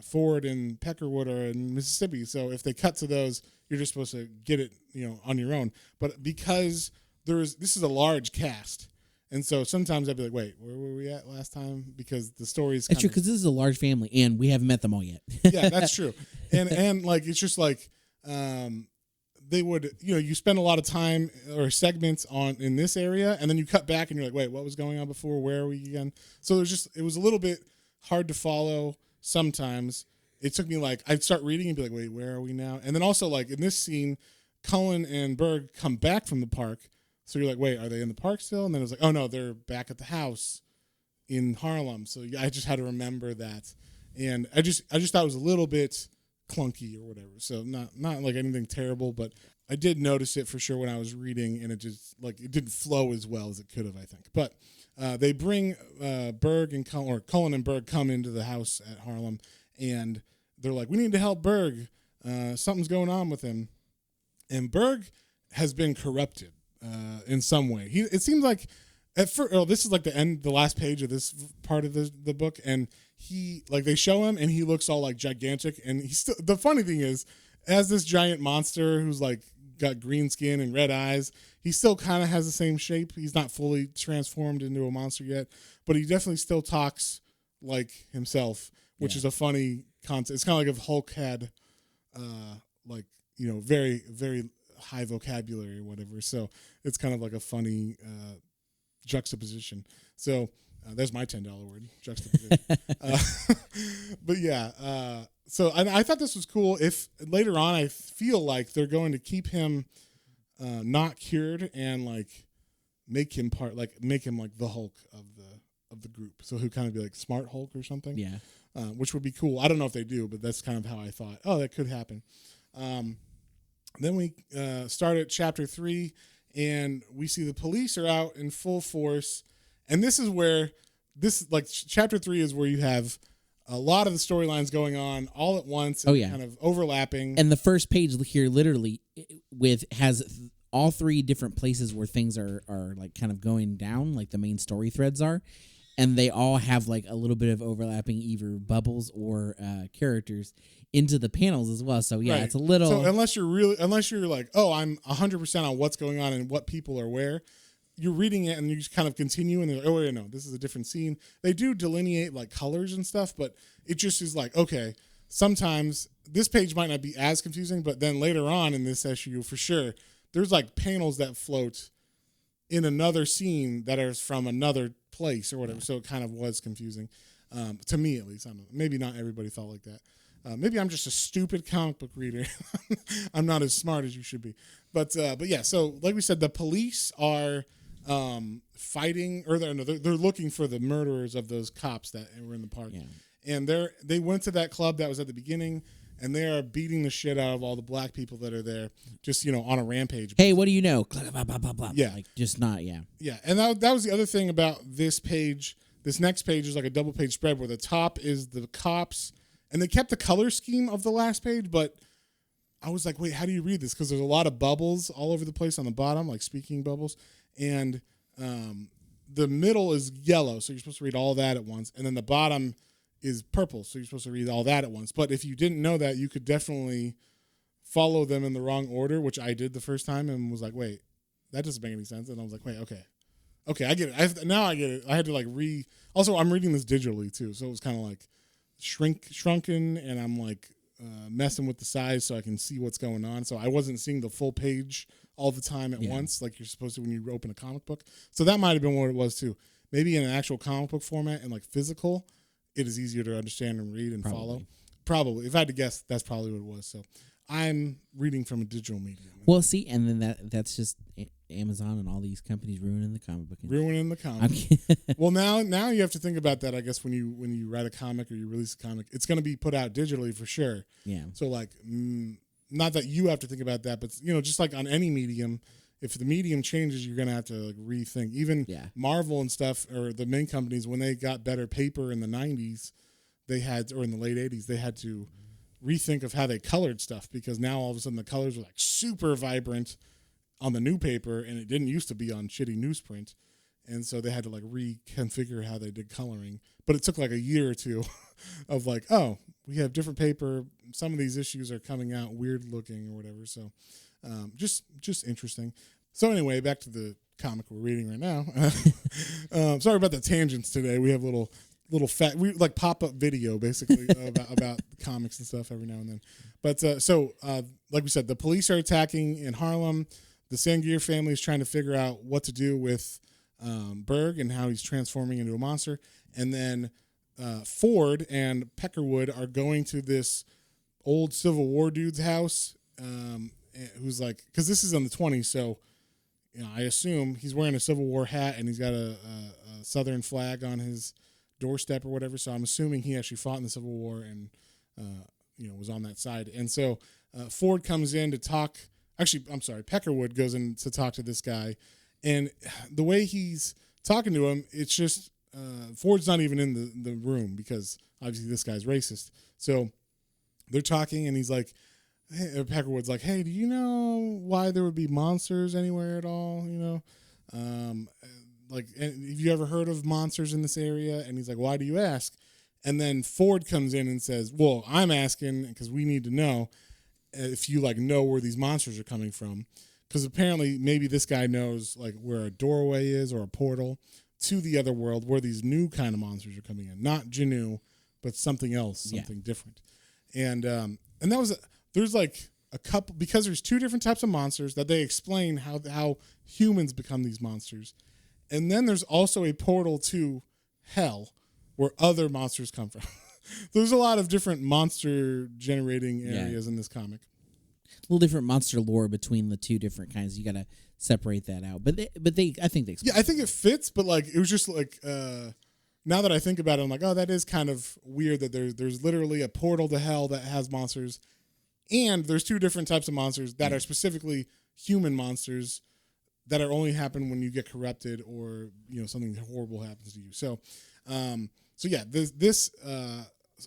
Ford and Peckerwood are in Mississippi. So if they cut to those, you're just supposed to get it, on your own. But because this is a large cast. And so sometimes I'd be like, wait, where were we at last time? Because the story's That's true, because this is a large family, and we haven't met them all yet. Yeah, that's true. And like, it's just like, they would, you spend a lot of time or segments in this area, and then you cut back and you're like, wait, what was going on before? Where are we again? So it was a little bit hard to follow sometimes. It took me like, I'd start reading and be like, wait, where are we now? And then also like in this scene, Cullen and Berg come back from the park. So you're like, wait, are they in the park still? And then it was like, oh no, they're back at the house in Harlem. So I just had to remember that. And I just thought it was a little bit clunky or whatever. So not like anything terrible, but I did notice it for sure when I was reading, and it just like it didn't flow as well as it could have, I think. But they bring Berg and Cullen and Berg come into the house at Harlem, and they're like, we need to help Berg. Something's going on with him. And Berg has been corrupted in some way. It seems like this is like the last page of this part of the book, and they show him, and he looks all like gigantic, and he's still, the funny thing is, as this giant monster who's like got green skin and red eyes, he still kind of has the same shape. He's not fully transformed into a monster yet, but he definitely still talks like himself, which is a funny concept. It's kind of like if Hulk had very, very high vocabulary or whatever. So it's kind of like a funny juxtaposition. So there's my $10 word, juxtaposition. But yeah, so I thought this was cool. If later on I feel like they're going to keep him not cured and like make him like the Hulk of the group. So he'll kind of be like Smart Hulk or something. Yeah. Which would be cool. I don't know if they do, but that's kind of how I thought. Oh, that could happen. Then we start at chapter 3, and we see the police are out in full force. And this is where chapter 3 is where you have a lot of the storylines going on all at once and kind of overlapping. And the first page here literally has all 3 different places where things are like kind of going down, like the main story threads are. And they all have like a little bit of overlapping either bubbles or characters into the panels as well. So yeah, It's a little. So unless you're like, oh, I'm 100% on what's going on and what people are where, you're reading it and you just kind of continue and they're like, oh wait, no, this is a different scene. They do delineate like colors and stuff, but it just is like, okay, sometimes this page might not be as confusing, but then later on in this issue, for sure, there's like panels that float in another scene that are from another place or whatever. So it kind of was confusing to me, at least. I don't know. Maybe not everybody felt like that. Maybe I'm just a stupid comic book reader. I'm not as smart as you should be. But yeah. So like we said, the police are fighting, or they're looking for the murderers of those cops that were in the park. Yeah. And they went to that club that was at the beginning, and they are beating the shit out of all the black people that are there, just, on a rampage. Hey, what do you know? Blah, blah, blah, blah. Yeah. Like, just not, yeah. Yeah, and that was the other thing about this page. This next page is like a double-page spread where the top is the cops, and they kept the color scheme of the last page, but I was like, wait, how do you read this? Because there's a lot of bubbles all over the place on the bottom, like speaking bubbles, and the middle is yellow, so you're supposed to read all that at once, and then the bottom is purple, so you're supposed to read all that at once. But if you didn't know that, you could definitely follow them in the wrong order, which I did the first time, and was like, wait, that doesn't make any sense. And I was like, wait, okay, I get it. Now I get it. I had to like Also, I'm reading this digitally too, so it was kind of like shrunken, and I'm like messing with the size so I can see what's going on. So I wasn't seeing the full page all the time at once, like you're supposed to when you open a comic book. So that might have been what it was too. Maybe in an actual comic book format and like physical, it is easier to understand and read and follow. Probably. If I had to guess, that's probably what it was. So I'm reading from a digital medium. Well, see, and then that's just Amazon and all these companies ruining the comic book. Ruining the comic. Well, now you have to think about that. I guess when you write a comic or you release a comic, it's going to be put out digitally for sure. Yeah. So like, not that you have to think about that, but just like on any medium, if the medium changes, you're going to have to like rethink. Even Marvel and stuff, or the main companies, when they got better paper in the 90s, or in the late 80s, they had to rethink of how they colored stuff, because now all of a sudden the colors are like super vibrant on the new paper, and it didn't used to be on shitty newsprint. And so they had to like reconfigure how they did coloring. But it took like a year or two of like, oh, we have different paper. Some of these issues are coming out weird looking or whatever. So just interesting. So anyway, back to the comic we're reading right now. Sorry about the tangents today. We have little we like pop-up video basically about comics and stuff every now and then. But like we said, the police are attacking in Harlem. The Sangerye family is trying to figure out what to do with Berg and how he's transforming into a monster. And then Ford and Peckerwood are going to this old Civil War dude's house, who's like, because this is in the 20s, so I assume he's wearing a Civil War hat and he's got a Southern flag on his doorstep or whatever. So I'm assuming he actually fought in the Civil War and was on that side. And so Ford comes in to talk. Actually, I'm sorry, Peckerwood goes in to talk to this guy, and the way he's talking to him, it's just Ford's not even in the room, because obviously this guy's racist. So they're talking, and he's like, Peckerwood's like, hey, do you know why there would be monsters anywhere at all? Like, have you ever heard of monsters in this area? And he's like, why do you ask? And then Ford comes in and says, well, I'm asking because we need to know if you like know where these monsters are coming from, because apparently maybe this guy knows like where a doorway is or a portal to the other world where these new kind of monsters are coming in, not Janu, but something else, something different. And that was there's like a couple, because there's two different types of monsters that they explain how humans become these monsters, and then there's also a portal to hell where other monsters come from. There's a lot of different monster generating areas in this comic. A little different monster lore between the two different kinds. You got to separate that out. But they I think they explain. Yeah, I think it fits, but like it was just like now that I think about it, I'm like, oh, that is kind of weird that there's literally a portal to hell that has monsters, and there's two different types of monsters that are specifically human monsters that are only happen when you get corrupted or something horrible happens to you. So this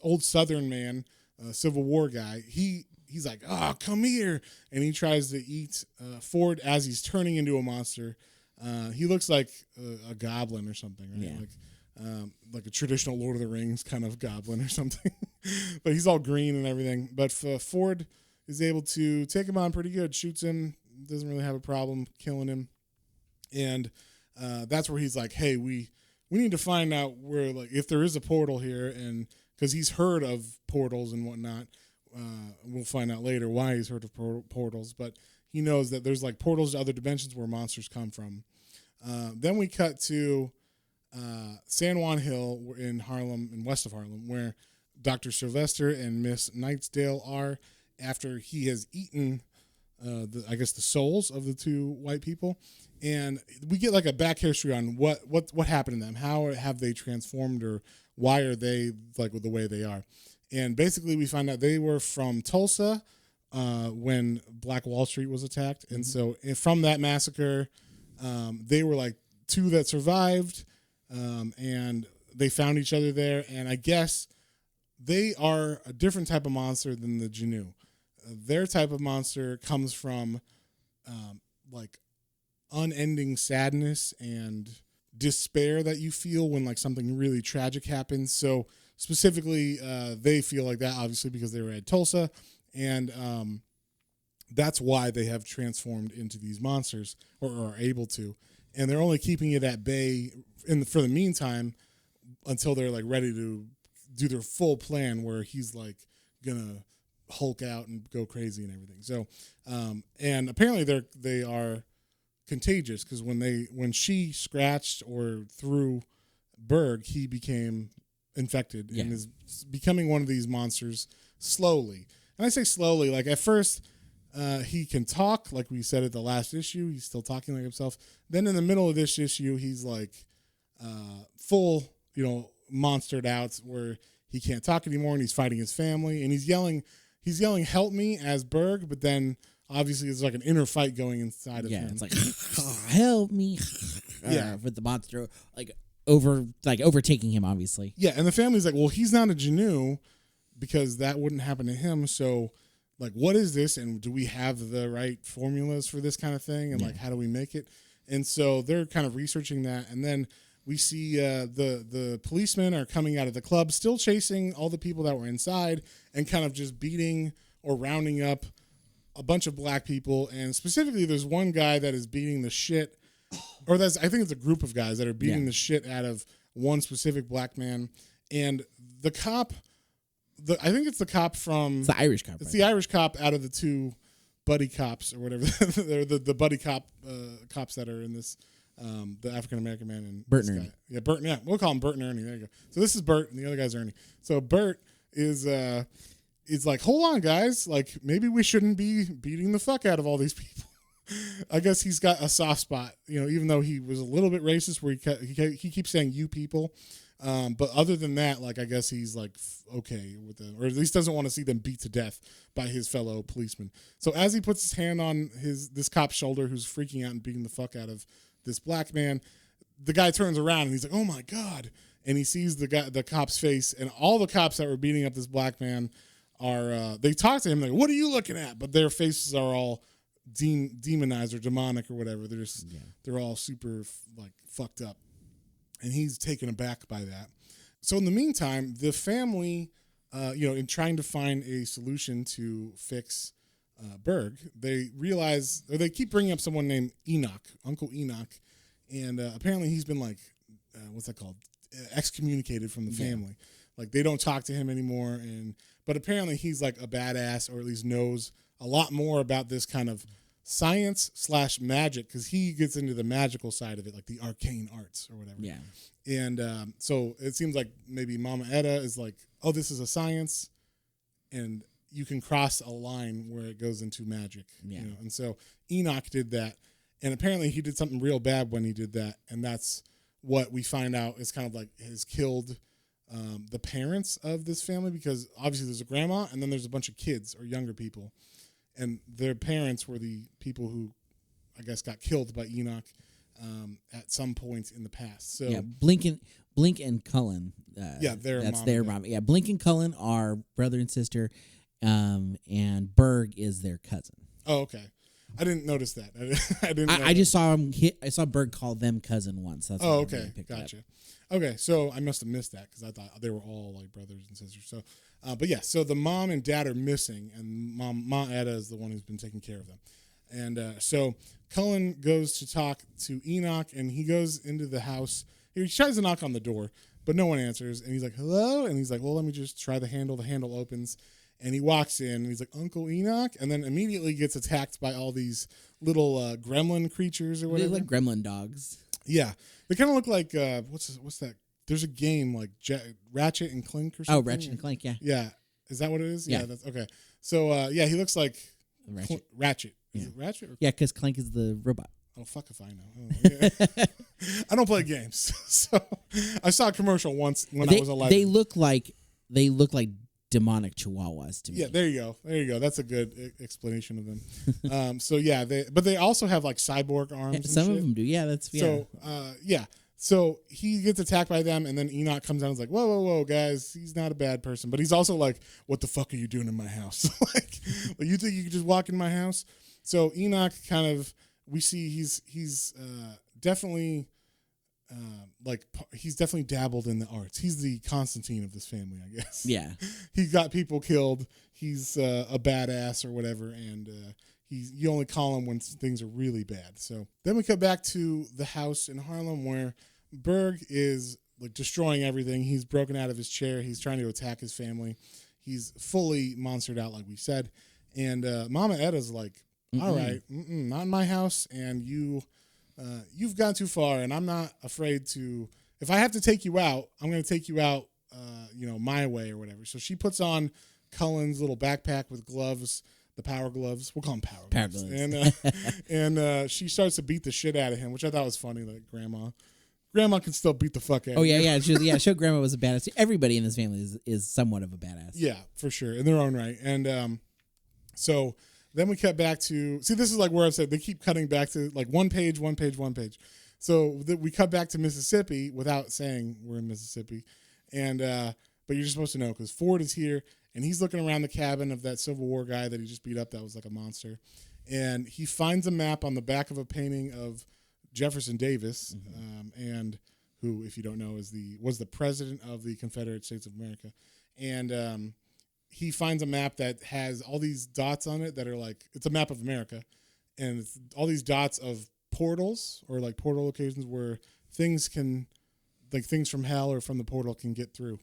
old Southern man, Civil War guy, he's like, oh, come here, and he tries to eat Ford as he's turning into a monster. He looks like a goblin or something, right? Yeah. Like a traditional Lord of the Rings kind of goblin or something. But he's all green and everything. But Ford is able to take him on pretty good, shoots him, doesn't really have a problem killing him. And that's where he's like, hey, we need to find out where, like, if there is a portal here, and because he's heard of portals and whatnot. We'll find out later why he's heard of portals, but he knows that there's like portals to other dimensions where monsters come from. Then we cut to San Juan Hill in Harlem, in west of Harlem, where Dr. Sylvester and Miss Nightsdale are, after he has eaten the souls of the two white people. And we get like a back history on what happened to them. How have they transformed, or why are they like the way they are? And basically we find out they were from Tulsa when Black Wall Street was attacked. And so from that massacre, they were like two that survived, and they found each other there. And I guess they are a different type of monster than the Janu. their type of monster comes from like unending sadness and despair that you feel when like something really tragic happens. So specifically, they feel like that obviously because they were at Tulsa, and that's why they have transformed into these monsters or are able to, and they're only keeping it at bay for the meantime until they're like ready to do their full plan where he's like gonna Hulk out and go crazy and everything. So, and apparently they are contagious because when she scratched or threw Berg, he became infected and is becoming one of these monsters slowly. And I say slowly, like at first he can talk, like we said at the last issue. He's still talking like himself. Then in the middle of this issue, he's like full, monstered out where he can't talk anymore and he's fighting his family and he's yelling, help me as Berg, but then obviously there's like an inner fight going inside of him. Yeah, it's like, help me. With the monster overtaking him, obviously. Yeah, and the family's like, well, he's not a Genu because that wouldn't happen to him. So, like, what is this? And do we have the right formulas for this kind of thing? And like, how do we make it? And so they're kind of researching that. And then we see the policemen are coming out of the club, still chasing all the people that were inside and kind of just beating or rounding up a bunch of black people. And specifically, there's one guy that is beating the shit, or I think it's a group of guys that are beating the shit out of one specific black man. And the cop, I think it's the cop from... It's the Irish cop. It's the Irish cop out of the two buddy cops or whatever. They're the buddy cops that are in this... the African American man and Bert and Ernie. Yeah, Bert. Yeah, we'll call him Bert and Ernie. There you go. So this is Bert, and the other guy's Ernie. So Bert is like, hold on, guys. Like maybe we shouldn't be beating the fuck out of all these people. I guess he's got a soft spot, even though he was a little bit racist, where he keeps saying "you people." But other than that, like I guess he's like okay with them, or at least doesn't want to see them beat to death by his fellow policemen. So as he puts his hand on this cop's shoulder, who's freaking out and beating the fuck out of this black man, the guy turns around and he's like, "Oh my god!" And he sees the cop's face, and all the cops that were beating up this black man are they talk to him like, "What are you looking at?" But their faces are all demonized or demonic or whatever. They're all super like fucked up, and he's taken aback by that. So in the meantime, the family, in trying to find a solution to fix Berg, they realize, or they keep bringing up someone named Enoch, Uncle Enoch, and apparently he's been like, what's that called? Excommunicated from the family. Like they don't talk to him anymore, but apparently he's like a badass, or at least knows a lot more about this kind of science/magic, because he gets into the magical side of it, like the arcane arts or whatever. Yeah. And so it seems like maybe Mama Etta is like, oh, this is a science, and you can cross a line where it goes into magic. Yeah. And so Enoch did that, and apparently he did something real bad when he did that, and that's what we find out is kind of like has killed the parents of this family, because obviously there's a grandma and then there's a bunch of kids or younger people, and their parents were the people who I guess got killed by Enoch at some point in the past. So yeah, Blink and Cullen. That's their mom. Yeah, Blink and Cullen are brother and sister, and Berg is their cousin. Oh, okay. I didn't notice that. I didn't. I just saw him. I saw Berg call them cousin once. That's okay. Gotcha. Okay, so I must have missed that because I thought they were all like brothers and sisters. So, but yeah, so the mom and dad are missing, and Ma Etta is the one who's been taking care of them. And so Cullen goes to talk to Enoch, and he goes into the house. He tries to knock on the door, but no one answers. And he's like, "Hello?" And he's like, "Well, let me just try the handle." The handle opens. And he walks in, and he's like, "Uncle Enoch," and then immediately gets attacked by all these little gremlin creatures or whatever. They look like gremlin dogs. Yeah, they kind of look like what's that? There's a game like Ratchet and Clank or something. Oh, Ratchet and Clank, yeah. Yeah, is that what it is? Yeah, that's okay. So he looks like Ratchet. Is it Ratchet? Yeah, because Clank is the robot. Oh, fuck if I know. Oh, yeah. I don't play games, so I saw a commercial once when I was 11. They look like demonic chihuahuas to me. Yeah, there you go. That's a good explanation of them. So yeah, but they also have like cyborg arms. Some and of shit. them do. Yeah, that's So So he gets attacked by them, and then Enoch comes out and is like, whoa, whoa, whoa, guys, he's not a bad person. But he's also like, what the fuck are you doing in my house? like, you think you could just walk in my house? So Enoch kind of, we see he's definitely, he's definitely dabbled in the arts. He's the Constantine of this family, I guess. Yeah. He got people killed. He's a badass or whatever, and you only call him when things are really bad. So then we come back to the house in Harlem where Berg is like destroying everything. He's broken out of his chair. He's trying to attack his family. He's fully monstered out, like we said. And Mama Edda's like, all right, not in my house, and you've gone too far, and I'm not afraid to. If I have to take you out, I'm going to take you out, my way or whatever. So she puts on Cullen's little backpack with gloves, the power gloves. We'll call them power gloves. And she starts to beat the shit out of him, which I thought was funny. Like grandma can still beat the fuck out. Oh yeah, of you. yeah. Show grandma was a badass. Everybody in this family is somewhat of a badass. Yeah, for sure, in their own right. And so then we cut back to this is like where I said they keep cutting back to like one page. So we cut back to Mississippi without saying we're in Mississippi, and but you're just supposed to know because Ford is here. And he's looking around the cabin of that Civil War guy that he just beat up that was like a monster. And he finds a map on the back of a painting of Jefferson Davis, and who, if you don't know, was the president of the Confederate States of America. And he finds a map that has all these dots on it that are like, it's a map of America. And it's all these dots of portals or like portal locations where things from hell or from the portal can get through.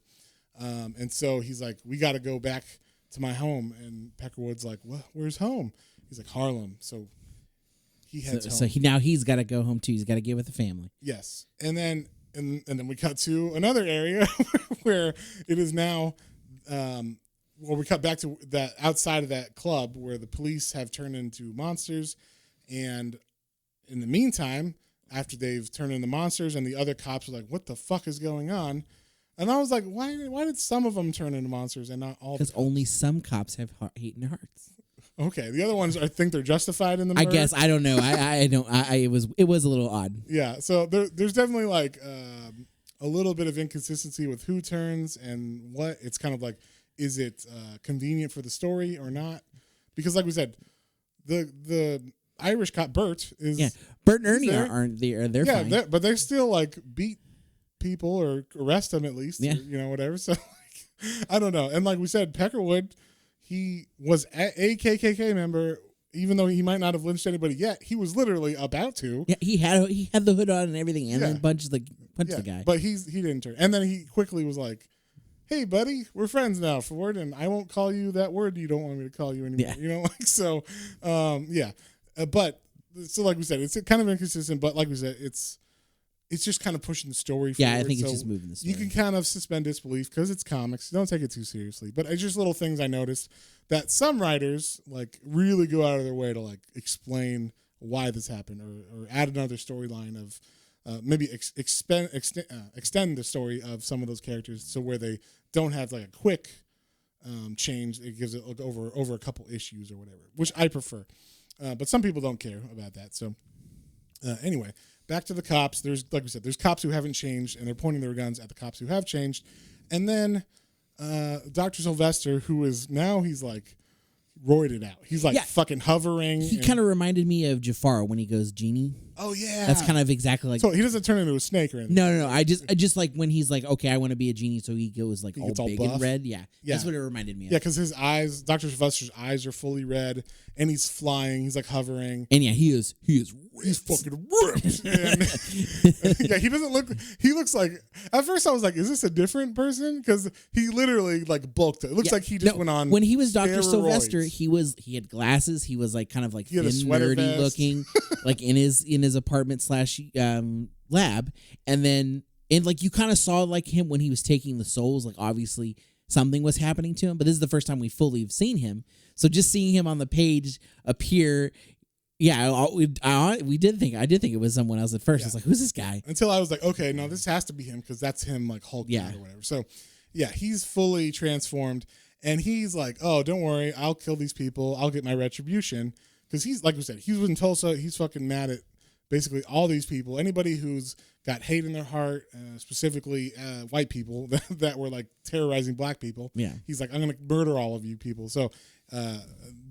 And so he's like, we got to go back to my home. And Peckerwood's like, what? Where's home? He's like, Harlem. So he heads home. So he's got to go home too. He's got to get with the family. Yes. And then we cut to another area where it is now, we cut back to that outside of that club where the police have turned into monsters. And in the meantime, after they've turned into monsters and the other cops are like, what the fuck is going on? And I was like, why did some of them turn into monsters and not all? Because only some cops have hate in their hearts. Okay, the other ones I think they're justified in the murder. I guess I don't know. I don't. It was a little odd. Yeah, so there's definitely like a little bit of inconsistency with who turns and what. It's kind of like, is it convenient for the story or not? Because like we said, the Irish cop Bert is Bert and Ernie aren't there. They're fine. But they still like beat people or arrest them at least, or, whatever. So like, I don't know. And like we said, Peckerwood, he was a KKK member, even though he might not have lynched anybody yet. He was literally about to. Yeah, he had the hood on and everything, and then punched the guy. But he didn't turn. And then he quickly was like, "Hey, buddy, we're friends now, Ford, and I won't call you that word you don't want me to call you anymore." Yeah. So, but so like we said, it's kind of inconsistent. But like we said, it's just kind of pushing the story forward. Yeah, I think it's just moving the story. You can kind of suspend disbelief because it's comics. Don't take it too seriously. But it's just little things I noticed that some writers like really go out of their way to like explain why this happened or add another storyline of maybe extend the story of some of those characters so where they don't have like a quick change. It gives it like over a couple issues or whatever, which I prefer. But some people don't care about that. So anyway. Back to the cops. There's, like we said, there's cops who haven't changed, and they're pointing their guns at the cops who have changed. And then Dr. Sylvester, who is now, he's like roided out. He's like fucking hovering. He kind of reminded me of Jafar when he goes genie. Oh yeah, that's kind of exactly like. So he doesn't turn into a snake or anything. No. I just like when he's like, okay, I want to be a genie, so he goes like all big buff. And red. Yeah, that's what it reminded me of. Yeah, because his eyes, Dr. Sylvester's eyes are fully red, and he's flying. He's like hovering. And yeah, he is. He's fucking ripped. And yeah, he doesn't look. He looks like. At first, I was like, "Is this a different person?" Because he literally like bulked. It looks like he just went on. When he was Dr. steroids. Sylvester, he had glasses. He was like kind of like thin, nerdy vest. looking, like in his apartment / lab, and like you kind of saw like him when he was taking the souls. Like obviously something was happening to him, but this is the first time we fully have seen him. So just seeing him on the page appear. Yeah, I did think it was someone else at first. I was like, who's this guy? Until I was like, okay, no, this has to be him because that's him like Hulk or whatever. So yeah, he's fully transformed and he's like, oh, don't worry, I'll kill these people. I'll get my retribution because he's like we said, he was in Tulsa. He's fucking mad at basically all these people, anybody who's got hate in their heart, specifically white people that were like terrorizing black people. Yeah. He's like, I'm going to murder all of you people. So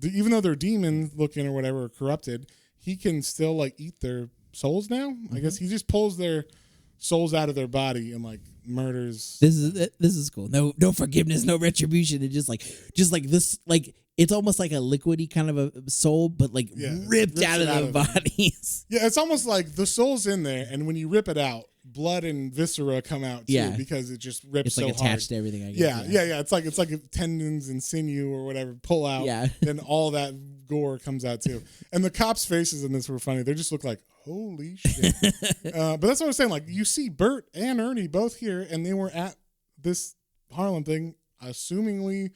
even though they're demon looking or whatever, or corrupted, he can still like eat their souls now. I guess he just pulls their souls out of their body and like murders. This is cool. No forgiveness, no retribution. It just like this, like it's almost like a liquidy kind of a soul, but like ripped out of their bodies. Yeah, it's almost like the soul's in there, and when you rip it out, blood and viscera come out too, because it just rips it's so like attached hard. to everything. I guess. Yeah. It's like tendons and sinew or whatever pull out. Yeah. Then all that gore comes out too. And the cops' faces in this were funny. They just look like, holy shit. But that's what I was saying. Like, you see Bert and Ernie both here, and they were at this Harlem thing, assumingly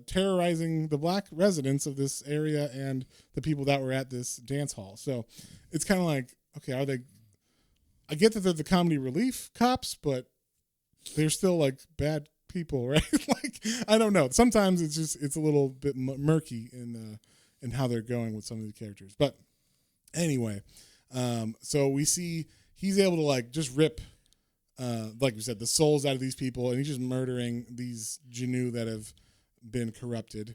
terrorizing the black residents of this area and the people that were at this dance hall. So it's kind of like, okay, are they? I get that they're the comedy relief cops, but they're still like bad people, right? Like, I don't know. Sometimes it's a little bit murky in how they're going with some of the characters. But anyway, so we see he's able to like just rip, like we said, the souls out of these people, and he's just murdering these Janu that have been corrupted.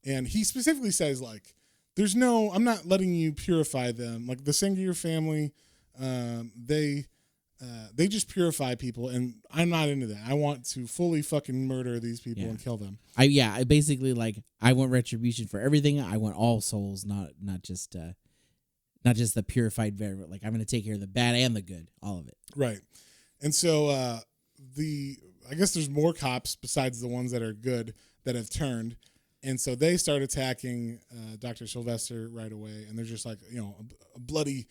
And he specifically says like, I'm not letting you purify them. Like the Sangerye family, they just purify people, and I'm not into that. I want to fully fucking murder these people and kill them. I basically like, I want retribution for everything. I want all souls, not just the purified variant. Like, I'm going to take care of the bad and the good, all of it. Right. And so I guess there's more cops besides the ones that are good that have turned. And so they start attacking Dr. Sylvester right away, and there's just like, a bloody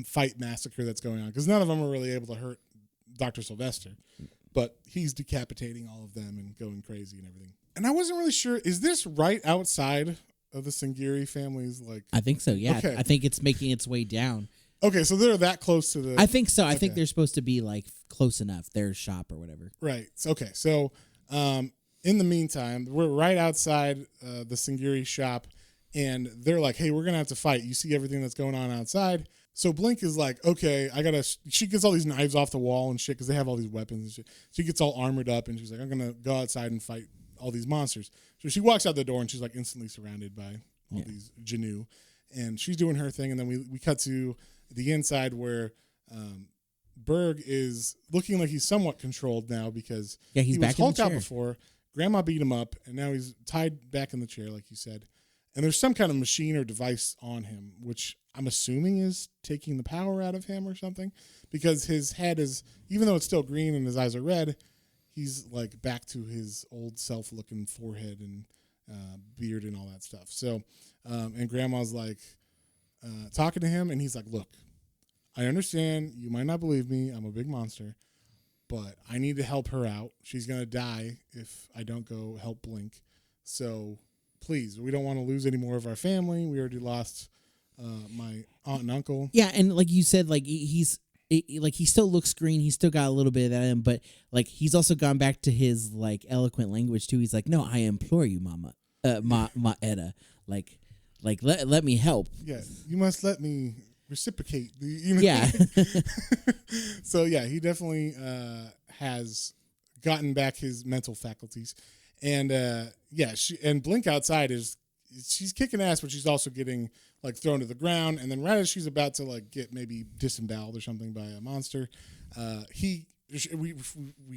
fight massacre that's going on, because none of them are really able to hurt Dr. Sylvester, but he's decapitating all of them and going crazy and everything. And I wasn't really sure, is this right outside of the Sangerye family's, like? I think so, yeah. Okay. I think it's making its way down. Okay, so they're that close to the... I think so. I okay. think they're supposed to be like close enough, their shop or whatever. Right. Okay, so in the meantime, we're right outside the Sangerye shop, and they're like, hey, we're going to have to fight. You see everything that's going on outside? So Blink is like, okay, she gets all these knives off the wall and shit, because they have all these weapons and shit. She gets all armored up, and she's like, I'm going to go outside and fight all these monsters. So she walks out the door, and she's like instantly surrounded by all these Janu. And she's doing her thing, and then we cut to the inside where Berg is looking like he's somewhat controlled now, because he's he back was in the hulked out chair. before. Grandma beat him up, and now he's tied back in the chair, like you said. And there's some kind of machine or device on him, which I'm assuming is taking the power out of him or something, because his head is, even though it's still green and his eyes are red, he's like back to his old self-looking forehead and beard and all that stuff. So, and Grandma's like talking to him, and he's like, look, I understand you might not believe me. I'm a big monster, but I need to help her out. She's going to die if I don't go help Blink. So please, we don't want to lose any more of our family. We already lost my aunt and uncle. Yeah, and like you said, like he still looks green. He's still got a little bit of that in him, but like he's also gone back to his like eloquent language too. He's like, no, I implore you, Mama, Ma Etta, like let me help. Yeah, you must let me reciprocate. Yeah. So yeah, he definitely has gotten back his mental faculties. And and Blink outside she's kicking ass, but she's also getting like thrown to the ground. And then right as she's about to like get maybe disemboweled or something by a monster, we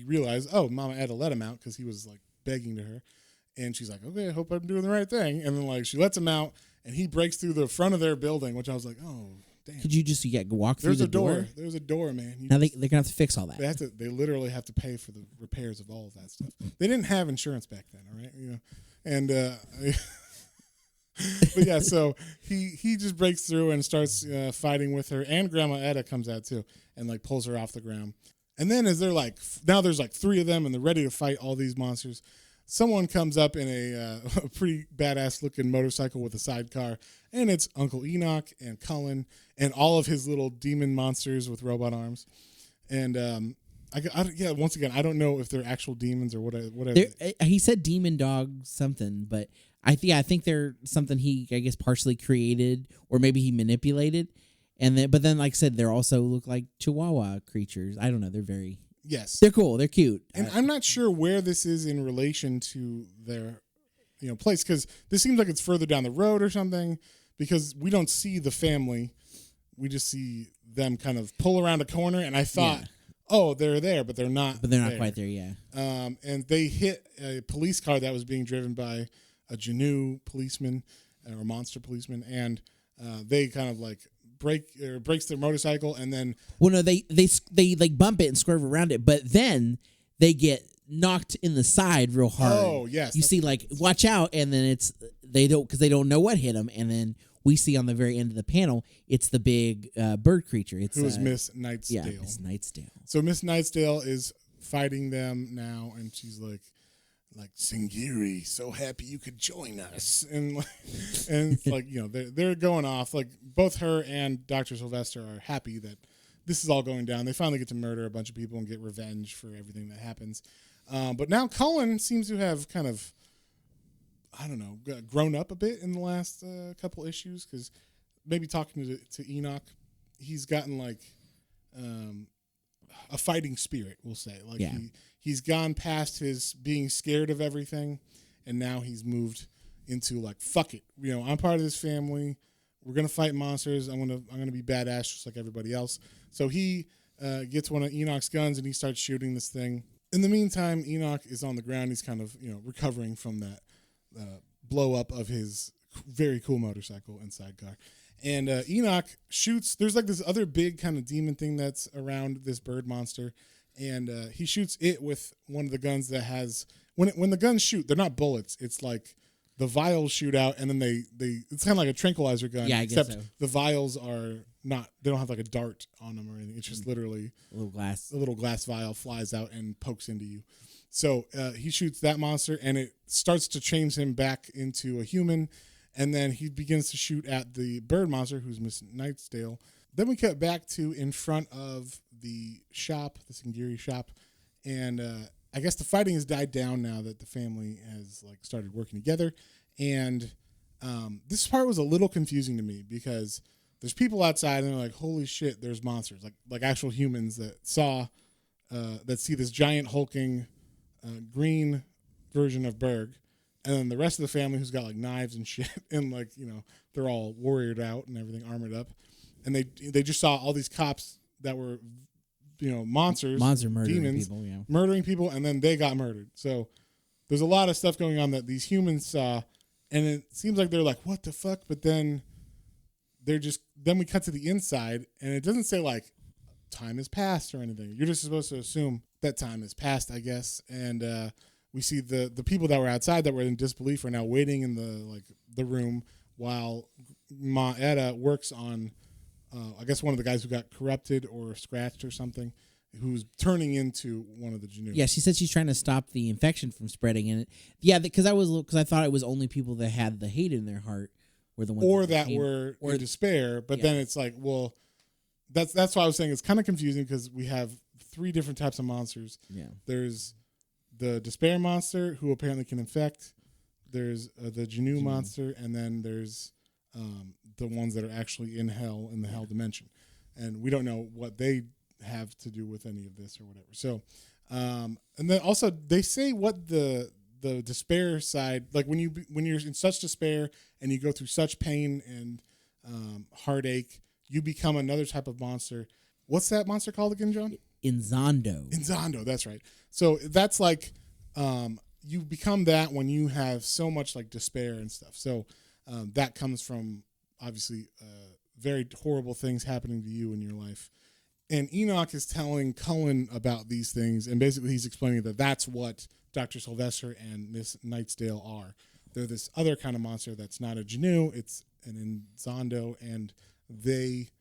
realize, oh, Mama Etta let him out because he was like begging to her. And she's like, okay, I hope I'm doing the right thing. And then like she lets him out, and he breaks through the front of their building, which I was like, oh, damn. Could you just walk through the door? There's a door, man. Now they're gonna have to fix all that. They literally have to pay for the repairs of all of that stuff. They didn't have insurance back then, all right? And but yeah, so he just breaks through and starts fighting with her, and Grandma Etta comes out too, and like pulls her off the ground. And then as they're like, now there's like 3 of them, and they're ready to fight all these monsters. Someone comes up in a pretty badass looking motorcycle with a sidecar, and it's Uncle Enoch and Cullen and all of his little demon monsters with robot arms. And once again, I don't know if they're actual demons or whatever. He said demon dog something, but I think they're something he, I guess, partially created, or maybe he manipulated. but then, like I said, they're also look like Chihuahua creatures. I don't know. Yes. They're cool. They're cute. And I'm not sure where this is in relation to their, place, because this seems like it's further down the road or something, because we don't see the family. We just see them kind of pull around a corner, and I thought, oh, they're there, but they're not. But they're not quite there, yeah. And they hit a police car that was being driven by a Genu policeman or a monster policeman, and they kind of like breaks their motorcycle, and then they like bump it and swerve around it, but then they get knocked in the side real hard. Oh yes, you see like watch out, and then they don't know what hit them, and then we see on the very end of the panel it's the big bird creature. It's who's Miss Nightsdale. Yeah, Miss Nightsdale. So Miss Nightsdale is fighting them now, and she's like Sangerye, so happy you could join us, and like they're going off. Like both her and Dr. Sylvester are happy that this is all going down. They finally get to murder a bunch of people and get revenge for everything that happens. But now Cullen seems to have kind of, I don't know, grown up a bit in the last couple issues, because maybe talking to Enoch, he's gotten like a fighting spirit, we'll say. Like he's gone past his being scared of everything, and now he's moved into like, fuck it, I'm part of this family. We're gonna fight monsters. I'm gonna be badass just like everybody else. So he gets one of Enoch's guns and he starts shooting this thing. In the meantime, Enoch is on the ground. He's kind of recovering from that blow up of his very cool motorcycle and sidecar. And Enoch shoots. There's like this other big kind of demon thing that's around this bird monster, and he shoots it with one of the guns that has when the guns shoot, they're not bullets. It's like the vials shoot out, and then they it's kind of like a tranquilizer gun. Yeah, I guess except so. the vials are not. They don't have like a dart on them or anything. It's just literally a little glass vial flies out and pokes into you. So he shoots that monster, and it starts to change him back into a human. And then he begins to shoot at the bird monster, who's Miss Nightsdale. Then we cut back to in front of the shop, the Sangerye shop, and I guess the fighting has died down now that the family has like started working together. And this part was a little confusing to me, because there's people outside and they're like, "Holy shit, there's monsters!" Like actual humans that see this giant hulking green version of Berg. And then the rest of the family who's got like knives and shit, and like they're all warriored out and everything, armored up, and they just saw all these cops that were monsters, murdering demons, people, murdering people, and then they got murdered. So there's a lot of stuff going on that these humans saw, and it seems like they're like, what the fuck? But then then we cut to the inside, and it doesn't say like time has passed or anything. You're just supposed to assume that time has passed, I guess, and we see the people that were outside that were in disbelief are now waiting in the room while Ma Etta works on I guess one of the guys who got corrupted or scratched or something, who's turning into one of the Genu. Yeah, she said she's trying to stop the infection from spreading in it. Yeah, because I thought it was only people that had the hate in their heart were the ones that were in despair. But then it's like, well, that's why I was saying it's kind of confusing, because we have 3 different types of monsters. Yeah, there's the despair monster, who apparently can infect. There's the Genu monster, and then there's the ones that are actually in hell, in the hell dimension. And we don't know what they have to do with any of this or whatever. So, and then also they say what the despair side, like when you're in such despair and you go through such pain and heartache, you become another type of monster. What's that monster called again, John? Inzondo, that's right. So that's like you become that when you have so much like despair and stuff. So that comes from obviously very horrible things happening to you in your life. And Enoch is telling Cullen about these things, and basically he's explaining that that's what Dr. Sylvester and Miss Nightsdale are. They're this other kind of monster that's not a Genu, it's an Inzondo, and they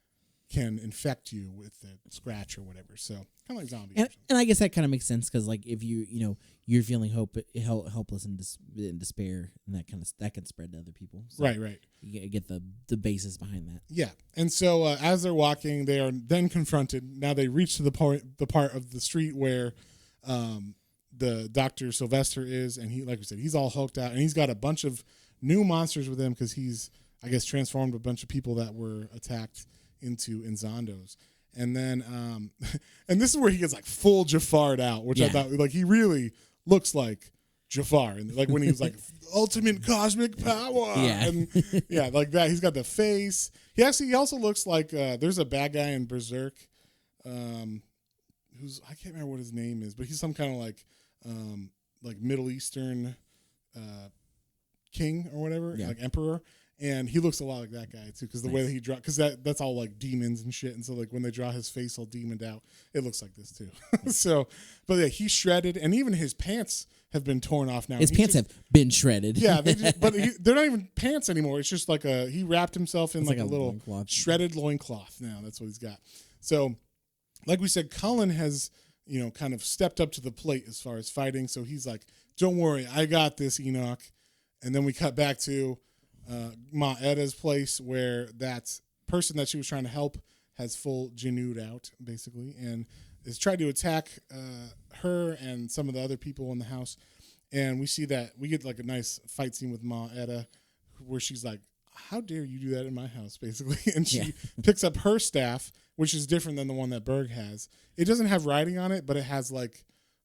can infect you with a scratch or whatever. So kind of like zombies. And I guess that kind of makes sense, because like if you're feeling helpless and in despair, and that can spread to other people. So right. You get the basis behind that. Yeah, and so as they're walking, they are then confronted. Now they reach to the part of the street where the Dr. Sylvester is, and he, like we said, he's all hulked out, and he's got a bunch of new monsters with him, because he's, I guess, transformed a bunch of people that were attacked into Inzando's. And then, and this is where he gets like full Jafar'd out, which I thought like he really looks like Jafar, and like when he was like ultimate cosmic power, and like that. He's got the face. He also looks like there's a bad guy in Berserk, who's I can't remember what his name is, but he's some kind of like Middle Eastern king or whatever, like emperor. And he looks a lot like that guy too, because the way that he draw, because that's all like demons and shit. And so like when they draw his face all demoned out, it looks like this too. So, but yeah, he's shredded, and even his pants have been torn off now. His pants have been shredded. Yeah, they're not even pants anymore. It's just like he wrapped himself in like a little loincloth. Shredded loincloth now. That's what he's got. So, like we said, Cullen has kind of stepped up to the plate as far as fighting. So he's like, "Don't worry, I got this, Enoch." And then we cut back to Ma Eda's place, where that person that she was trying to help has full Jinnooed out, basically, and is trying to attack her and some of the other people in the house. And we see that we get like a nice fight scene with Ma Eda, where she's like, "How dare you do that in my house," basically. And she picks up her staff, which is different than the one that Berg has. It doesn't have writing on it, but it has like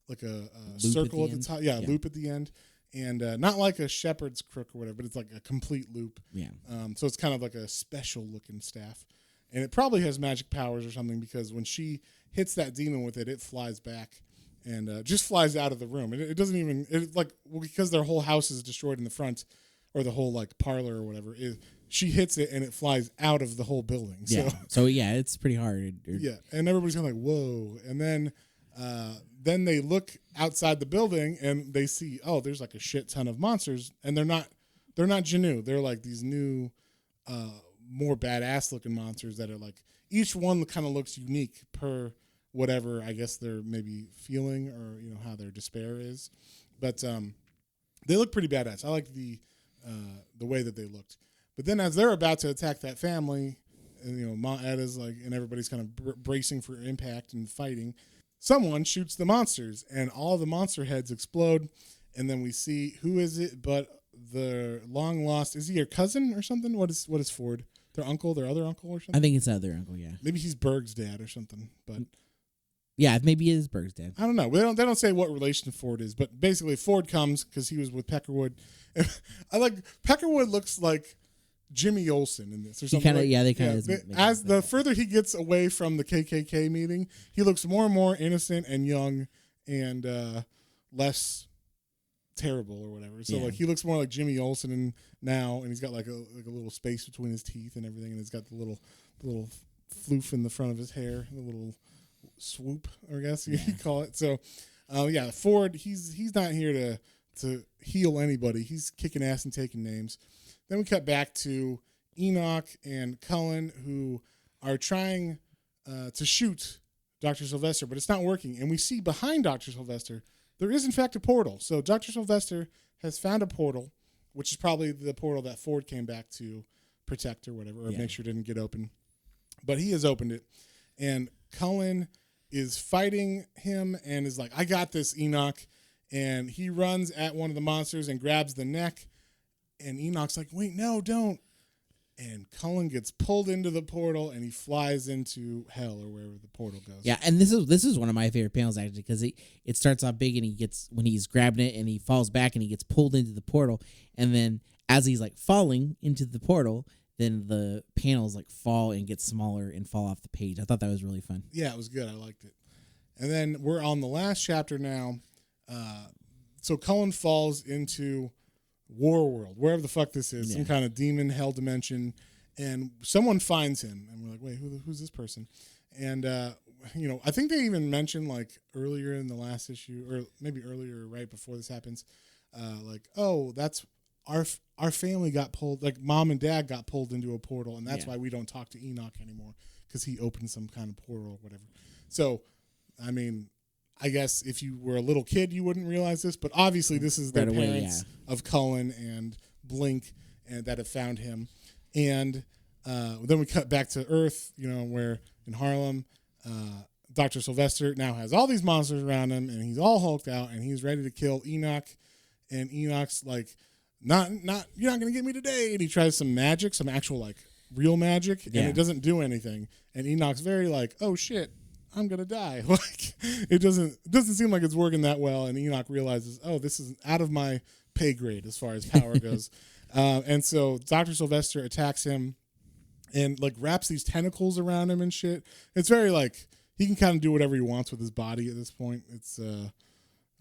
a circle at the top. Yeah, loop at the end. And not like a shepherd's crook or whatever, but it's like a complete loop. Yeah. So it's kind of like a special looking staff. And it probably has magic powers or something, because when she hits that demon with it, it flies back and just flies out of the room. And it doesn't even, because their whole house is destroyed in the front, or the whole like parlor or whatever, she hits it and it flies out of the whole building. So yeah, it's pretty hard. Yeah. And everybody's kind of like, whoa. And then they look outside the building and they see, oh, there's like a shit ton of monsters, and they're not Jinnoo. They're like these new, more badass looking monsters that are like, each one kind of looks unique per whatever I guess they're maybe feeling, or how their despair is. But they look pretty badass. I like the way that they looked. But then as they're about to attack that family, and Ma Eda's like, and everybody's kind of bracing for impact and fighting, someone shoots the monsters, and all the monster heads explode. And then we see, who is it but the long lost, is he your cousin or something? What is Ford? Their uncle, their other uncle or something? I think it's other uncle, yeah. Maybe he's Berg's dad or something, but yeah, maybe it is Berg's dad. I don't know. They don't say what relation Ford is, but basically Ford comes because he was with Peckerwood. I like Peckerwood looks like Jimmy Olsen in this or something. As the further he gets away from the KKK meeting, he looks more and more innocent and young and less terrible or whatever. So like he looks more like Jimmy Olsen now, and he's got like a little space between his teeth and everything, and he's got the little floof in the front of his hair, the little swoop, I guess you call it. So Ford, he's not here to heal anybody. He's kicking ass and taking names. Then we cut back to Enoch and Cullen, who are trying to shoot Dr. Sylvester, but it's not working. And we see behind Dr. Sylvester, there is in fact a portal. So Dr. Sylvester has found a portal, which is probably the portal that Ford came back to protect or whatever, or make sure it didn't get open. But he has opened it. And Cullen is fighting him and is like, "I got this, Enoch." And he runs at one of the monsters and grabs the neck. And Enoch's like, "Wait, no, don't." And Cullen gets pulled into the portal, and he flies into hell or wherever the portal goes. Yeah, and this is one of my favorite panels, actually, because it starts off big, and when he's grabbing it, and he falls back, and he gets pulled into the portal. And then as he's like falling into the portal, then the panels like fall and get smaller and fall off the page. I thought that was really fun. Yeah, it was good. I liked it. And then we're on the last chapter now. So Cullen falls into War World, wherever the fuck this is, some kind of demon hell dimension, and someone finds him, and we're like, "Wait, who's this person?" And I think they even mentioned like earlier in the last issue, or maybe earlier, right before this happens, like, "Oh, that's our family got pulled, like mom and dad got pulled into a portal, and that's why we don't talk to Enoch anymore, because he opened some kind of portal or whatever." So, I mean, I guess if you were a little kid, you wouldn't realize this, but obviously this is the parents of Cullen and Blink and that have found him. And then we cut back to Earth, where in Harlem, Dr. Sylvester now has all these monsters around him, and he's all hulked out, and he's ready to kill Enoch. And Enoch's like, not you're not going to get me today. And he tries some magic, some actual like real magic, and Yeah. it doesn't do anything. And Enoch's very like, oh shit, I'm gonna die. Like it doesn't seem like it's working that well. And Enoch realizes, oh, this is out of my pay grade as far as power goes. And so Dr. Sylvester attacks him and like wraps these tentacles around him and shit. It's very like he can kind of do whatever he wants with his body at this point. It's I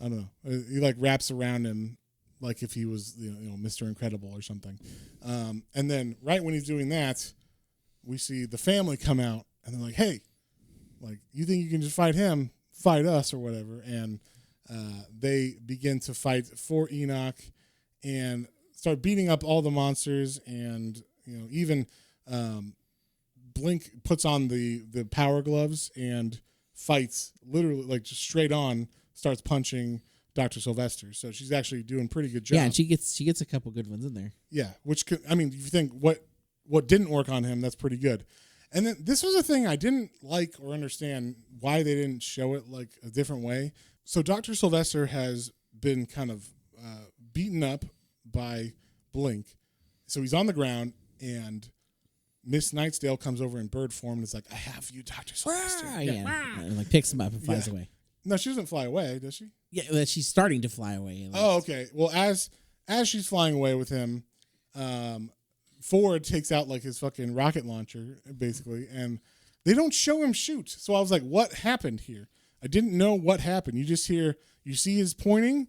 don't know. He like wraps around him like if he was Mr. Incredible or something. And then right when he's doing that, we see the family come out and they're like, hey, like you think you can just fight him, fight us or whatever. And they begin to fight for Enoch and start beating up all the monsters. And even Blink puts on the power gloves and fights literally like just straight on, starts punching Dr. Sylvester. So she's actually doing a pretty good job. Yeah, and she gets a couple good ones in there. Yeah, which could, I mean, if you think what didn't work on him, that's pretty good. And then this was a thing I didn't like or understand why they didn't show it like a different way. So Dr. Sylvester has been kind of beaten up by Blink. So he's on the ground and Miss Nightsdale comes over in bird form and is like, I have you, Dr. Sylvester. And like picks him up and flies away. No, she doesn't fly away, does she? Yeah, she's starting to fly away. Oh, okay. Well, as she's flying away with him, Ford takes out like his fucking rocket launcher, basically, and they don't show him shoot. So I was like, what happened here? I didn't know what happened. You just hear, you see his pointing,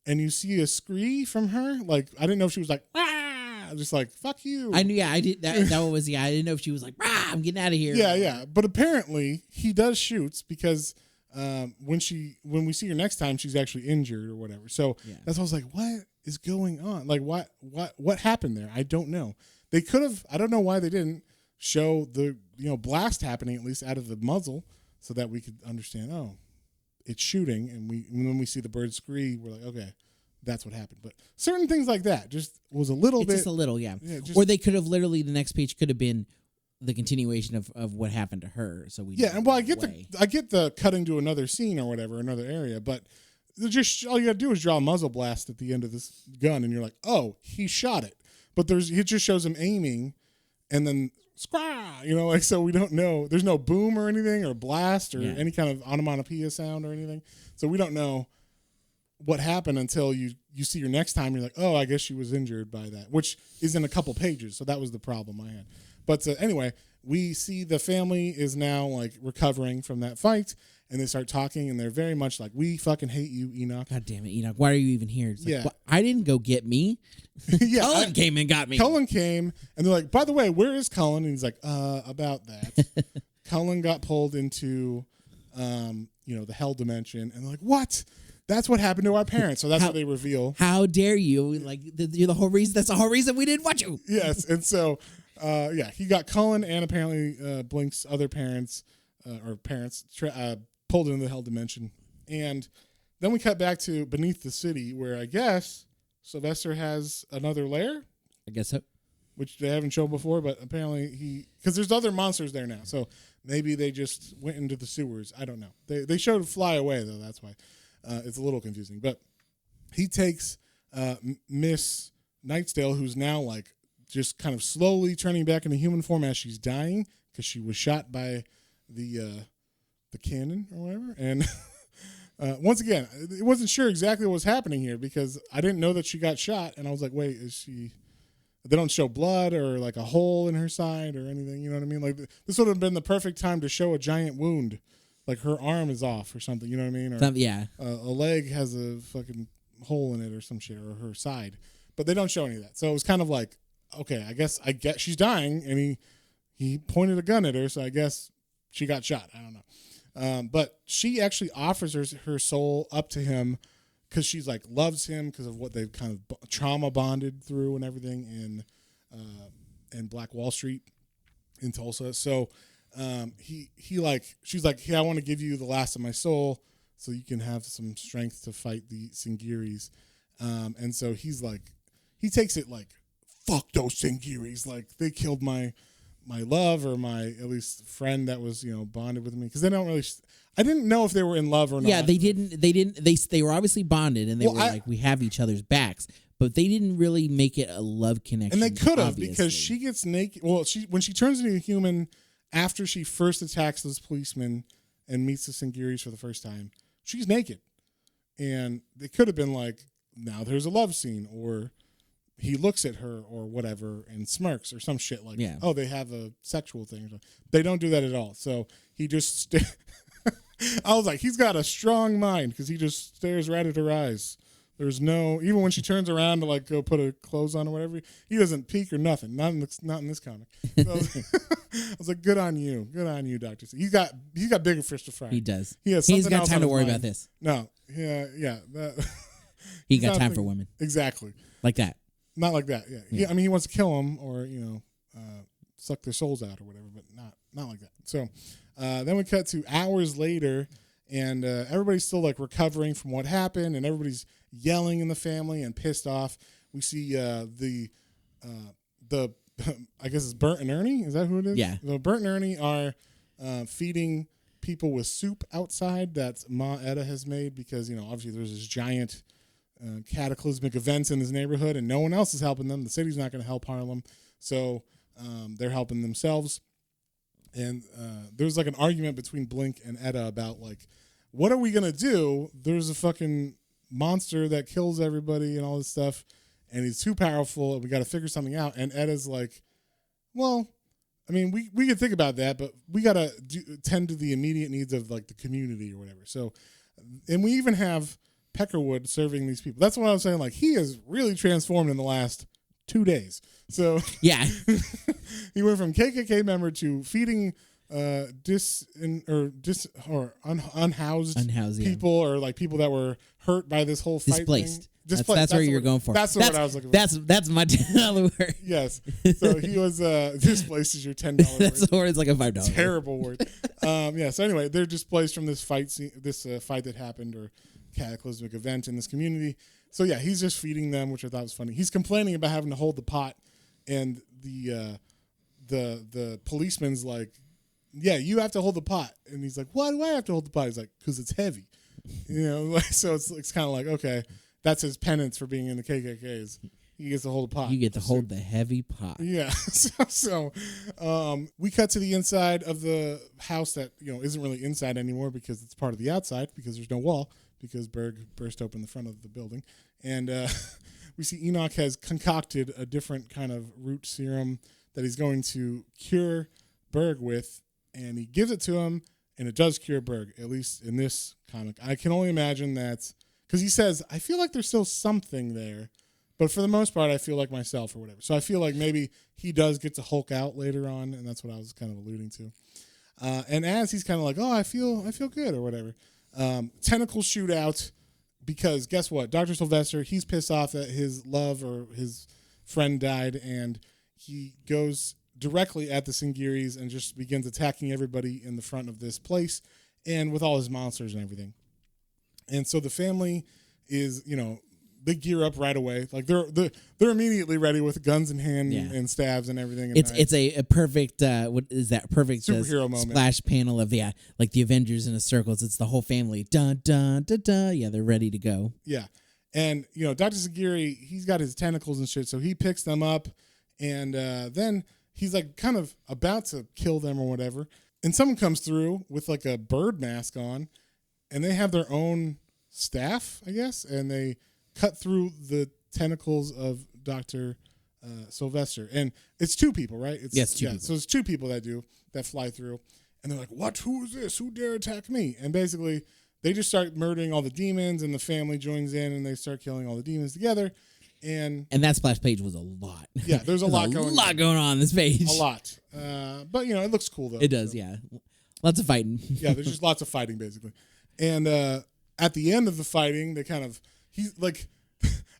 and you see a scree from her. Like, I didn't know if she was like, ah, just like, fuck you. I knew, yeah, I did. That one was, yeah, I didn't know if she was like, ah, I'm getting out of here. Yeah. But apparently, he does shoots because when we see her next time, she's actually injured or whatever. So that's why I was like, what is going on? Like, what happened there? I don't know. They could have. I don't know why they didn't show the blast happening at least out of the muzzle so that we could understand. Oh, it's shooting, and when we see the bird scree, we're like, okay, that's what happened. But certain things like that just was a little bit. Just a little, yeah. Or they could have literally, the next page could have been the continuation of what happened to her. So we and well, I get the cutting to another scene or whatever, another area, but just all you got to do is draw a muzzle blast at the end of this gun, and you're like, oh, he shot it. But it just shows him aiming, and then scrah, so we don't know. There's no boom or anything, or blast, or any kind of onomatopoeia sound or anything. So we don't know what happened until you see her next time. You're like, oh, I guess she was injured by that, which is in a couple pages. So that was the problem I had. But anyway, we see the family is now like recovering from that fight, and they start talking, and they're very much like, we fucking hate you, Enoch. God damn it, Enoch. Why are you even here? It's like, I didn't go get me. Cullen came and got me. Cullen came, and they're like, by the way, where is Cullen? And he's like, about that. Cullen got pulled into, the hell dimension, and they're like, what? That's what happened to our parents. So that's what they reveal. How dare you? Like, you're the whole reason. That's the whole reason we didn't watch you. Yes, and so, he got Cullen and apparently Blink's other parents, pulled into the hell dimension. And then we cut back to beneath the city, where I guess Sylvester has another lair. I guess so. Which they haven't shown before, but apparently because there's other monsters there now. So maybe they just went into the sewers. I don't know. They showed fly away, though. That's why it's a little confusing. But he takes Miss Nightsdale, who's now like just kind of slowly turning back into human form as she's dying because she was shot by the cannon or whatever. And once again, I wasn't sure exactly what was happening here because I didn't know that she got shot. And I was like, wait, is she... They don't show blood or like a hole in her side or anything. You know what I mean? Like this would have been the perfect time to show a giant wound. Like her arm is off or something. You know what I mean? Or, a leg has a fucking hole in it or some shit, or her side. But they don't show any of that. So it was kind of like, okay, I guess she's dying, and he pointed a gun at her, so I guess she got shot. I don't know. But she actually offers her soul up to him because she's like loves him because of what they've kind of trauma bonded through and everything in Black Wall Street in Tulsa. So she's like, hey, I want to give you the last of my soul so you can have some strength to fight the Sangeryes. And so he's like, he takes it like, fuck those Sangeryes. Like they killed my love or my at least friend that was bonded with me, because they don't really. I didn't know if they were in love or not. Yeah, they didn't. They were obviously bonded, and they were like, we have each other's backs. but they didn't really make it a love connection. And they could have, obviously. because she gets naked. Well, when she turns into a human after she first attacks those policemen and meets the Sangeryes for the first time, she's naked. And it could have been like, now there's a love scene, or he looks at her or whatever and smirks or some shit like, oh, they have a sexual thing. They don't do that at all. So he just, I was like, he's got a strong mind because he just stares right at her eyes. There's no, even when she turns around to like go put her clothes on or whatever, he doesn't peek or nothing. Not in this comic. So I was like, good on you, Dr. C. He's got bigger fish to fry. He does. He's got time to worry about this. No, yeah. He got time for women. Exactly. Like that. Not like that. Yeah. I mean, he wants to kill them or suck their souls out or whatever, but not like that. So then we cut to hours later, and everybody's still like recovering from what happened, and everybody's yelling in the family and pissed off. We see the I guess it's Bert and Ernie. Is that who it is? Yeah. So Bert and Ernie are feeding people with soup outside that Ma Etta has made because obviously there's this giant cataclysmic events in this neighborhood, and no one else is helping them. The city's not going to help Harlem, so they're helping themselves. And there's like an argument between Blink and Etta about like, what are we going to do? There's a fucking monster that kills everybody and all this stuff, and he's too powerful, and we got to figure something out. And Etta's like, well, I mean, we can think about that, but we got to tend to the immediate needs of like the community or whatever. So, and we even have Peckerwood serving these people. That's what I was saying. Like, he has really transformed in the last 2 days. So yeah, he went from KKK member to feeding unhoused people, or like people that were hurt by this whole fight displaced. Thing. That's where you're going for. That's what I was looking for. That's my $10 word. Yes. So he was displaced is your $10 word. That's the word. It's like a $5. Terrible word. Yeah. So anyway, they're displaced from this fight scene, this fight that happened, or cataclysmic event in this community. So yeah, he's just feeding them, which I thought was funny. He's complaining about having to hold the pot, and the policeman's like, yeah, you have to hold the pot. And he's like, why do I have to hold the pot? He's like, because it's heavy. So it's kind of like, okay, that's his penance for being in the KKKs. He gets to hold the pot. You get to hold the heavy pot. Yeah. So we cut to the inside of the house that, isn't really inside anymore because it's part of the outside because there's no wall because Berg burst open the front of the building. And we see Enoch has concocted a different kind of root serum that he's going to cure Berg with, and he gives it to him, and it does cure Berg, at least in this comic. I can only imagine that, because he says, I feel like there's still something there, but for the most part, I feel like myself or whatever. So I feel like maybe he does get to Hulk out later on, and that's what I was kind of alluding to. And as he's kind of like, oh, I feel good or whatever, tentacle shootout, because guess what? Dr. Sylvester, he's pissed off that his love or his friend died, and he goes directly at the Sangeryes and just begins attacking everybody in the front of this place and with all his monsters and everything. And so the family is, they gear up right away. Like they're immediately ready with guns in hand and stabs and everything. And it's a perfect what is that perfect superhero moment, splash panel of like the Avengers in a circle. It's the whole family. Dun dun dun dun. Yeah, they're ready to go. Yeah, and Dr. Sangerye, he's got his tentacles and shit, so he picks them up, and then he's like kind of about to kill them or whatever, and someone comes through with like a bird mask on, and they have their own staff, I guess, and they cut through the tentacles of Dr. Sylvester. And it's two people, right? Yes, two people. So it's two people that fly through, and they're like, what? Who is this? Who dare attack me? And basically, they just start murdering all the demons, and the family joins in, and they start killing all the demons together. And that splash page was a lot. Yeah, there's a lot going on on this page. A lot. But, it looks cool, though. It does, yeah. Lots of fighting. Yeah, there's just lots of fighting, basically. And at the end of the fighting, he's like,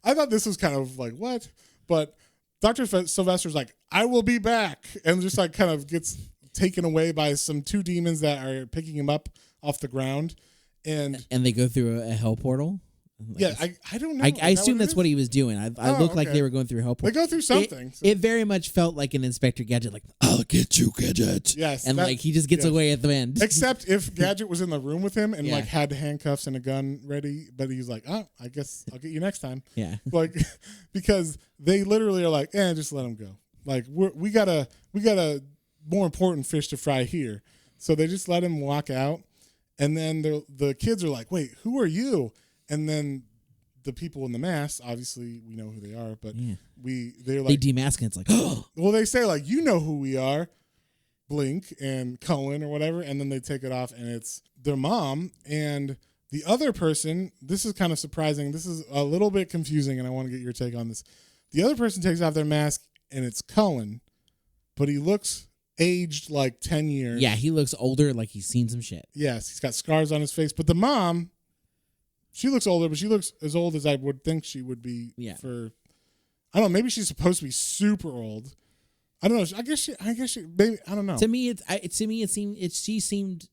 I thought this was kind of like, what? But Dr. Sylvester's like, I will be back. And just like kind of gets taken away by some two demons that are picking him up off the ground. And they go through a hell portal. Like, Yeah, I don't know. I assume that's what he was doing. I looked like they were going through help. They go through something. It very much felt like an Inspector Gadget, like, I'll get you, Gadget. Yes. And like he just gets away at the end. Except if Gadget was in the room with him and Yeah. like had handcuffs and a gun ready, but he's like, oh, I guess I'll get you next time. Yeah. Like, because they literally are like, just let him go. Like we got a more important fish to fry here. So they just let him walk out. And then the kids are like, wait, who are you? And then the people in the mask, obviously we know who they are, but they're like, they demask and it's like, oh. Well, they say like, you know who we are, Blink and Cullen or whatever, and then they take it off and it's their mom and the other person. This is kind of surprising. This is a little bit confusing, and I want to get your take on this. The other person takes off their mask and it's Cullen, but he looks aged like 10 years. Yeah, he looks older, like he's seen some shit. Yes, he's got scars on his face, but the mom, she looks older, but she looks as old as I would think she would be. Yeah. For, I don't know, maybe she's supposed to be super old. I don't know. I guess she, maybe, I don't know. To me, she seemed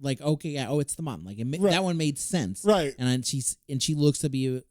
like, okay, yeah, it's the mom. Like that one made sense. Right. And she looks to be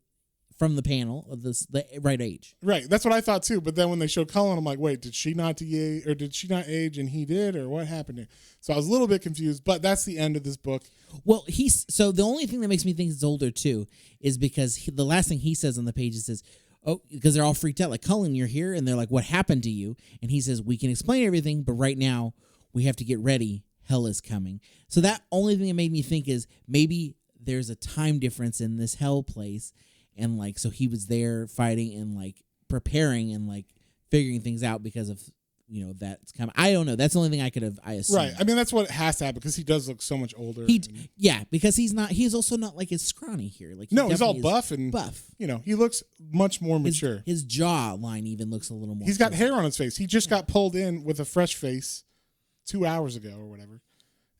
from the panel of the right age. Right. That's what I thought too. But then when they showed Cullen, I'm like, wait, did she not age and he did, or what happened here? So I was a little bit confused, but that's the end of this book. Well, so the only thing that makes me think he's older too is because the last thing he says on the page is, oh, because they're all freaked out, like, Cullen, you're here, and they're like, what happened to you? And he says, we can explain everything, but right now we have to get ready. Hell is coming. So that only thing that made me think is maybe there's a time difference in this hell place, and like so he was there fighting and like preparing and like figuring things out because of that's coming. I don't know. That's the only thing I assume. Right. I mean, that's what has to happen because he does look so much older. Because he's also not like as scrawny here. Like he's all buff and buff. He looks much more mature. His jaw line even looks a little more. He's got hair on his face. He just got pulled in with a fresh face 2 hours ago or whatever.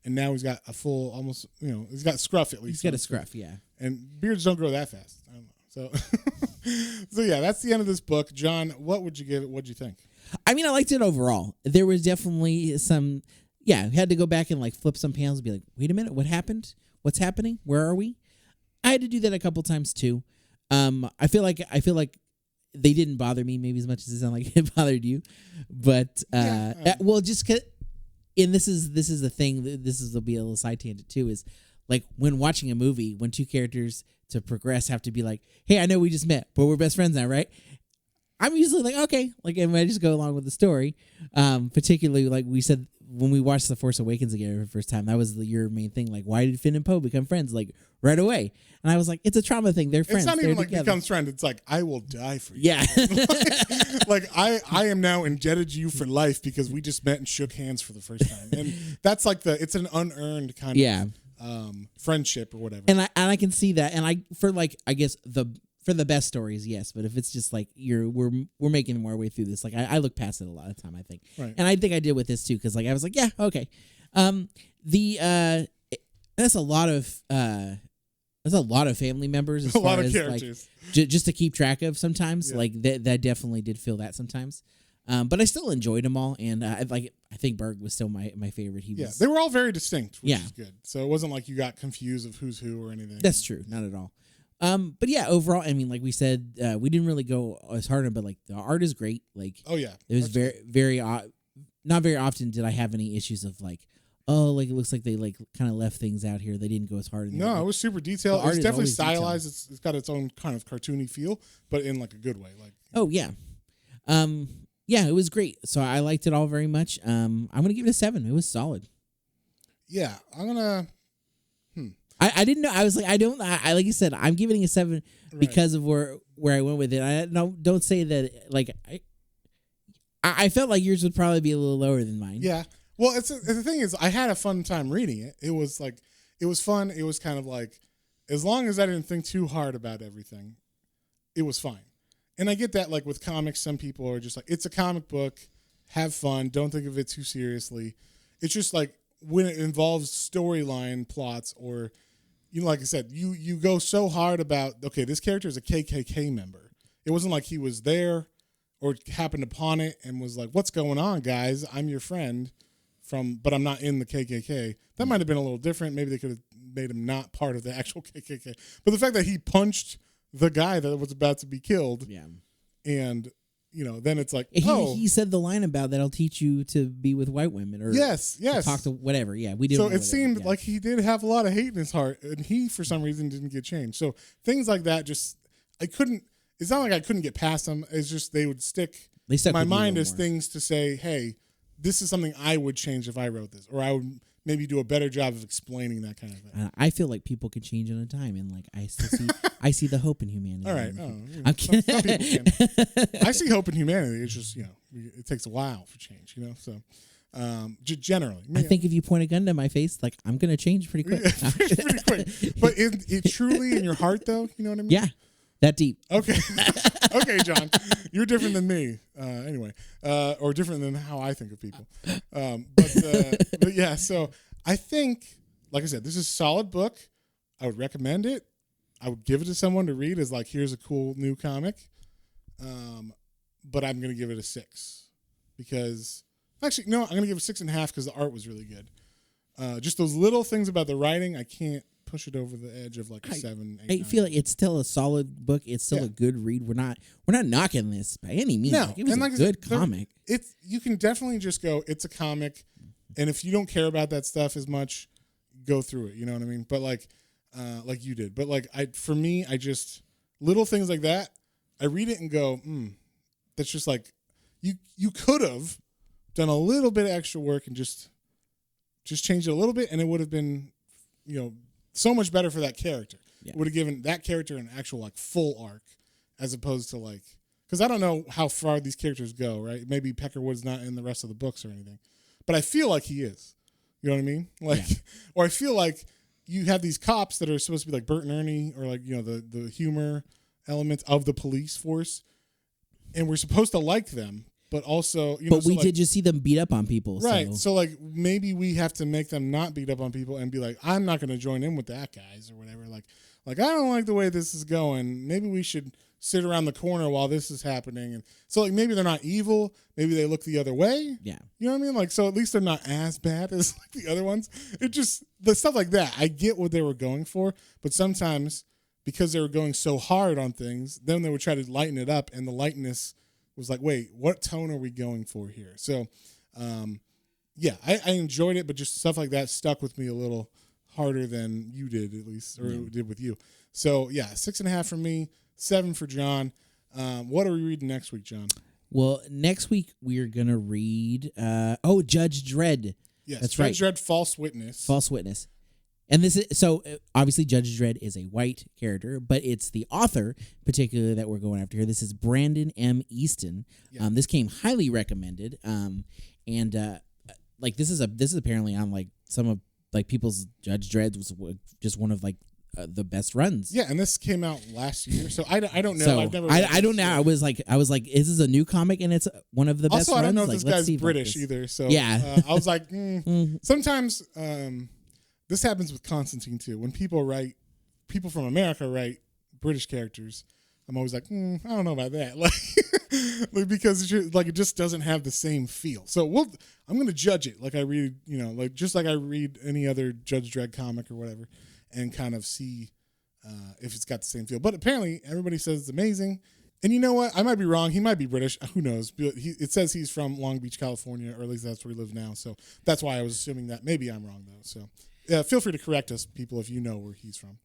And now he's got a full, almost, he's got scruff at least. He's got a scruff, yeah. And beards don't grow that fast. I don't know. So yeah, that's the end of this book. John, what would you give it? What'd you think? I mean, I liked it overall. There was definitely some, had to go back and like flip some panels and be like, wait a minute, what happened? What's happening? Where are we? I had to do that a couple times too. I feel like they didn't bother me maybe as much as it sounded like it bothered you, but well, just 'cause, and this is the thing. Will be a little side tangent too. Is like when watching a movie, when two characters to progress have to be like, hey, I know we just met, but we're best friends now, right? I'm usually like, okay, like, and I just go along with the story. Particularly, like we said, when we watched The Force Awakens again for the first time, that was your main thing. Like, why did Finn and Poe become friends? Like, right away. And I was like, it's a trauma thing. They're friends. It's not They're even like together. becomes friend. It's like, I will die for you. Yeah. like I am now indebted to you for life because we just met and shook hands for the first time. And that's like it's an unearned kind of friendship or whatever. And I can see that. And for the best stories, yes, but if it's just like we're making our way through this, like I look past it a lot of time, I think, right. And I think I did with this too, because like I was like, yeah, okay, that's a lot of family members, as a far lot of as characters, like, just to keep track of sometimes, yeah. like that definitely did feel that sometimes, but I still enjoyed them all, and I think Berg was still my favorite. They were all very distinct, which is good. So it wasn't like you got confused of who's who or anything. That's true, not at all. But yeah, overall, I mean, like we said, we didn't really go as hard on, but like the art is great. Like, oh yeah, it was very not very often did I have any issues of like, oh, like it looks like they like kind of left things out here. They didn't go as hard. No, it was super detailed. It's definitely stylized. It's got its own kind of cartoony feel, but in like a good way. Like, oh yeah, yeah, it was great. So I liked it all very much. I'm gonna give it a 7. It was solid. Yeah, I'm gonna. I didn't know. I was like, I like you said, I'm giving it a 7 because of where I went with it. I don't say that like I felt like yours would probably be a little lower than mine. Yeah. Well, the thing is, I had a fun time reading it. It was like, it was fun. It was kind of like, as long as I didn't think too hard about everything, it was fine. And I get that, like with comics, some people are just like, it's a comic book, have fun, don't think of it too seriously. It's just like when it involves storyline plots or, like I said, you go so hard about, okay, this character is a KKK member. It wasn't like he was there or happened upon it and was like, what's going on, guys? I'm your friend but I'm not in the KKK. That might have been a little different. Maybe they could have made him not part of the actual KKK. But the fact that he punched the guy that was about to be killed, and then it's like, he said the line about that'll teach you to be with white women, or yes, talk to whatever. Yeah, we did. So it seemed like he did have a lot of hate in his heart, and he for some reason didn't get changed. So things like that, I couldn't. It's not like I couldn't get past them. It's just they would stick. They stuck in my mind as things to say, hey, this is something I would change if I wrote this, or I would maybe do a better job of explaining that kind of thing. I feel like people can change in a time, and like I still see, I see the hope in humanity. All right, I'm kidding. Some people can. I see hope in humanity. It's just it takes a while for change. So generally, I think if you point a gun to my face, like I'm gonna change pretty quick. pretty quick. But it truly in your heart, though, you know what I mean? Yeah. That deep. Okay. Okay, John. You're different than me. Anyway. Or different than how I think of people. But yeah, so I think, like I said, this is a solid book. I would recommend it. I would give it to someone to read as like, here's a cool new comic. But I'm going to give it a 6. Because, actually, no, I'm going to give it 6.5 because the art was really good. Just those little things about the writing, I can't push it over the edge of like a 7, 8, 9. feel like it's still a solid book. It's still a good read. We're not knocking this by any means. No, like, it was a good comic. You can definitely just go, it's a comic, and if you don't care about that stuff as much, go through it. You know what I mean? But like you did. But like for me, I just little things like that. I read it and go, that's just like you could have done a little bit of extra work and just changed it a little bit, and it would have been, so much better for that character. Yeah. It would have given that character an actual like full arc, as opposed to like, because I don't know how far these characters go, right? Maybe Peckerwood's not in the rest of the books or anything, but I feel like he is. You know what I mean? Like, or I feel like you have these cops that are supposed to be like Bert and Ernie, or like the humor elements of the police force, and we're supposed to like them. But also, but we did just see them beat up on people. Right. So like maybe we have to make them not beat up on people and be like, I'm not going to join in with that guys or whatever. Like I don't like the way this is going. Maybe we should sit around the corner while this is happening. And so like maybe they're not evil. Maybe they look the other way. Yeah. You know what I mean? Like, so at least they're not as bad as like the other ones. It just, the stuff like that, I get what they were going for. But sometimes because they were going so hard on things, then they would try to lighten it up, and the lightness was like, wait, what tone are we going for here? So, I enjoyed it, but just stuff like that stuck with me a little harder than you did, at least, or it did with you. So, 6.5 for me, 7 for John. What are we reading next week, John? Well, next week we are going to read, Judge Dredd. Yes, that's Judge Dredd, False Witness. False Witness. And this is, so obviously Judge Dredd is a white character, but it's the author particularly that we're going after here. This is Brandon M. Easton. Yeah. This came highly recommended. Like this is apparently on like some of like people's Judge Dredd was just one of like the best runs. Yeah, and this came out last year, so I don't know. So I've never. I don't know. I was like, is this a new comic and it's one of the best? Also, I don't know runs? if this guy's British either. So yeah, I was like, sometimes. This happens with Constantine too. When people from America write British characters, I'm always like, I don't know about that, like because it just doesn't have the same feel. So I'm going to judge it like I read, just like I read any other Judge Dredd comic or whatever, and kind of see if it's got the same feel. But apparently, everybody says it's amazing. And you know what? I might be wrong. He might be British. Who knows? But it says he's from Long Beach, California, or at least that's where he lives now. So that's why I was assuming that. Maybe I'm wrong though. So. Feel free to correct us, people, if you know where he's from.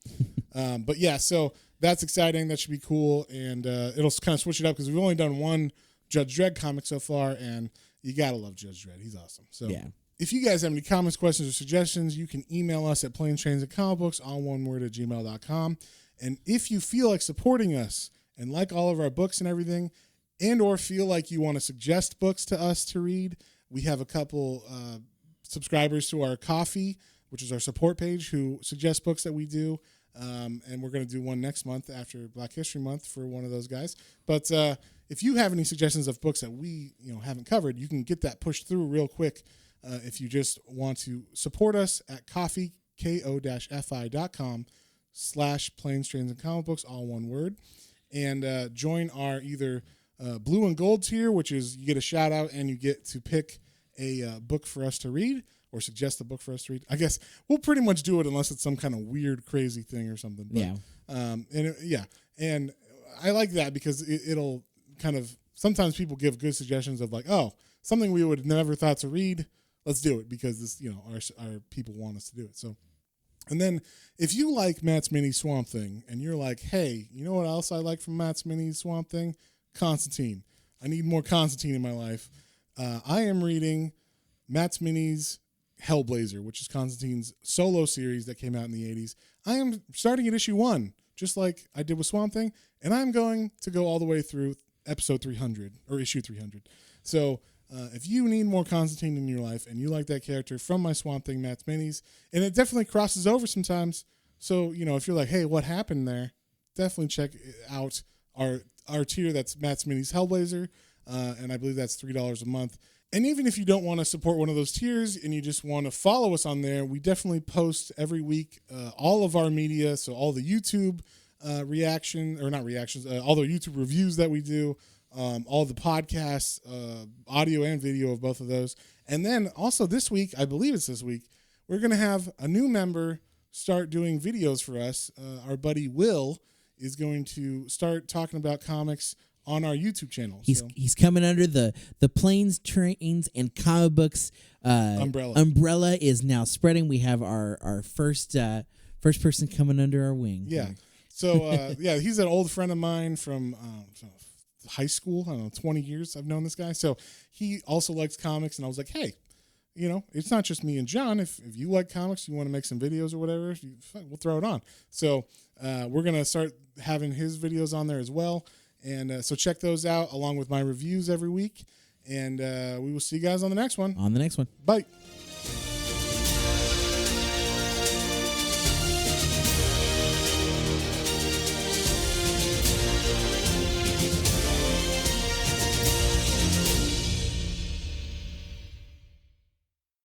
But yeah, so that's exciting. That should be cool. And it'll kind of switch it up because we've only done one Judge Dredd comic so far, and you got to love Judge Dredd. He's awesome. So if you guys have any comments, questions, or suggestions, you can email us at planetrains@comicbooks, all one word, @gmail.com. And if you feel like supporting us and like all of our books and everything, and or feel like you want to suggest books to us to read, we have a couple subscribers to our Ko-fi, which is our support page, who suggests books that we do. And we're going to do one next month after Black History Month for one of those guys. But if you have any suggestions of books that we haven't covered, you can get that pushed through real quick if you just want to support us at Ko-fi, ko-fi.com/Planes, Trains, and Comic Books, all one word. And join our either blue and gold tier, which is you get a shout out and you get to pick a book for us to read, or suggest a book for us to read. I guess we'll pretty much do it unless it's some kind of weird, crazy thing or something. But, and I like that because it'll kind of, sometimes people give good suggestions of like, oh, something we would have never thought to read. Let's do it because this, our people want us to do it. So, and then if you like Matt's Mini Swamp Thing and you're like, hey, you know what else I like from Matt's Mini Swamp Thing? Constantine. I need more Constantine in my life. I am reading Matt's Mini's Hellblazer, which is Constantine's solo series that came out in the 80s. I am starting at issue 1, just like I did with Swamp Thing, and I'm going to go all the way through episode 300 or issue 300. So if you need more Constantine in your life and you like that character from my Swamp Thing Matt's Minis, and it definitely crosses over sometimes. So, if you're like, hey, what happened there? Definitely check out our tier that's Matt's Minis Hellblazer, and I believe that's $3 a month. And even if you don't want to support one of those tiers and you just want to follow us on there, we definitely post every week all of our media, so all the YouTube all the YouTube reviews that we do, all the podcasts, audio and video of both of those. And then also this week, I believe it's this week, we're going to have a new member start doing videos for us. Our buddy Will is going to start talking about comics on our YouTube channel. He's coming under the Planes, Trains, and Comic Books umbrella. Umbrella is now spreading. We have our first person coming under our wing. Yeah. So, he's an old friend of mine from high school. I don't know, 20 years I've known this guy. So he also likes comics, and I was like, hey, it's not just me and John. If you like comics, you want to make some videos or whatever, we'll throw it on. So we're going to start having his videos on there as well. And so check those out along with my reviews every week. And we will see you guys on the next one. On the next one. Bye.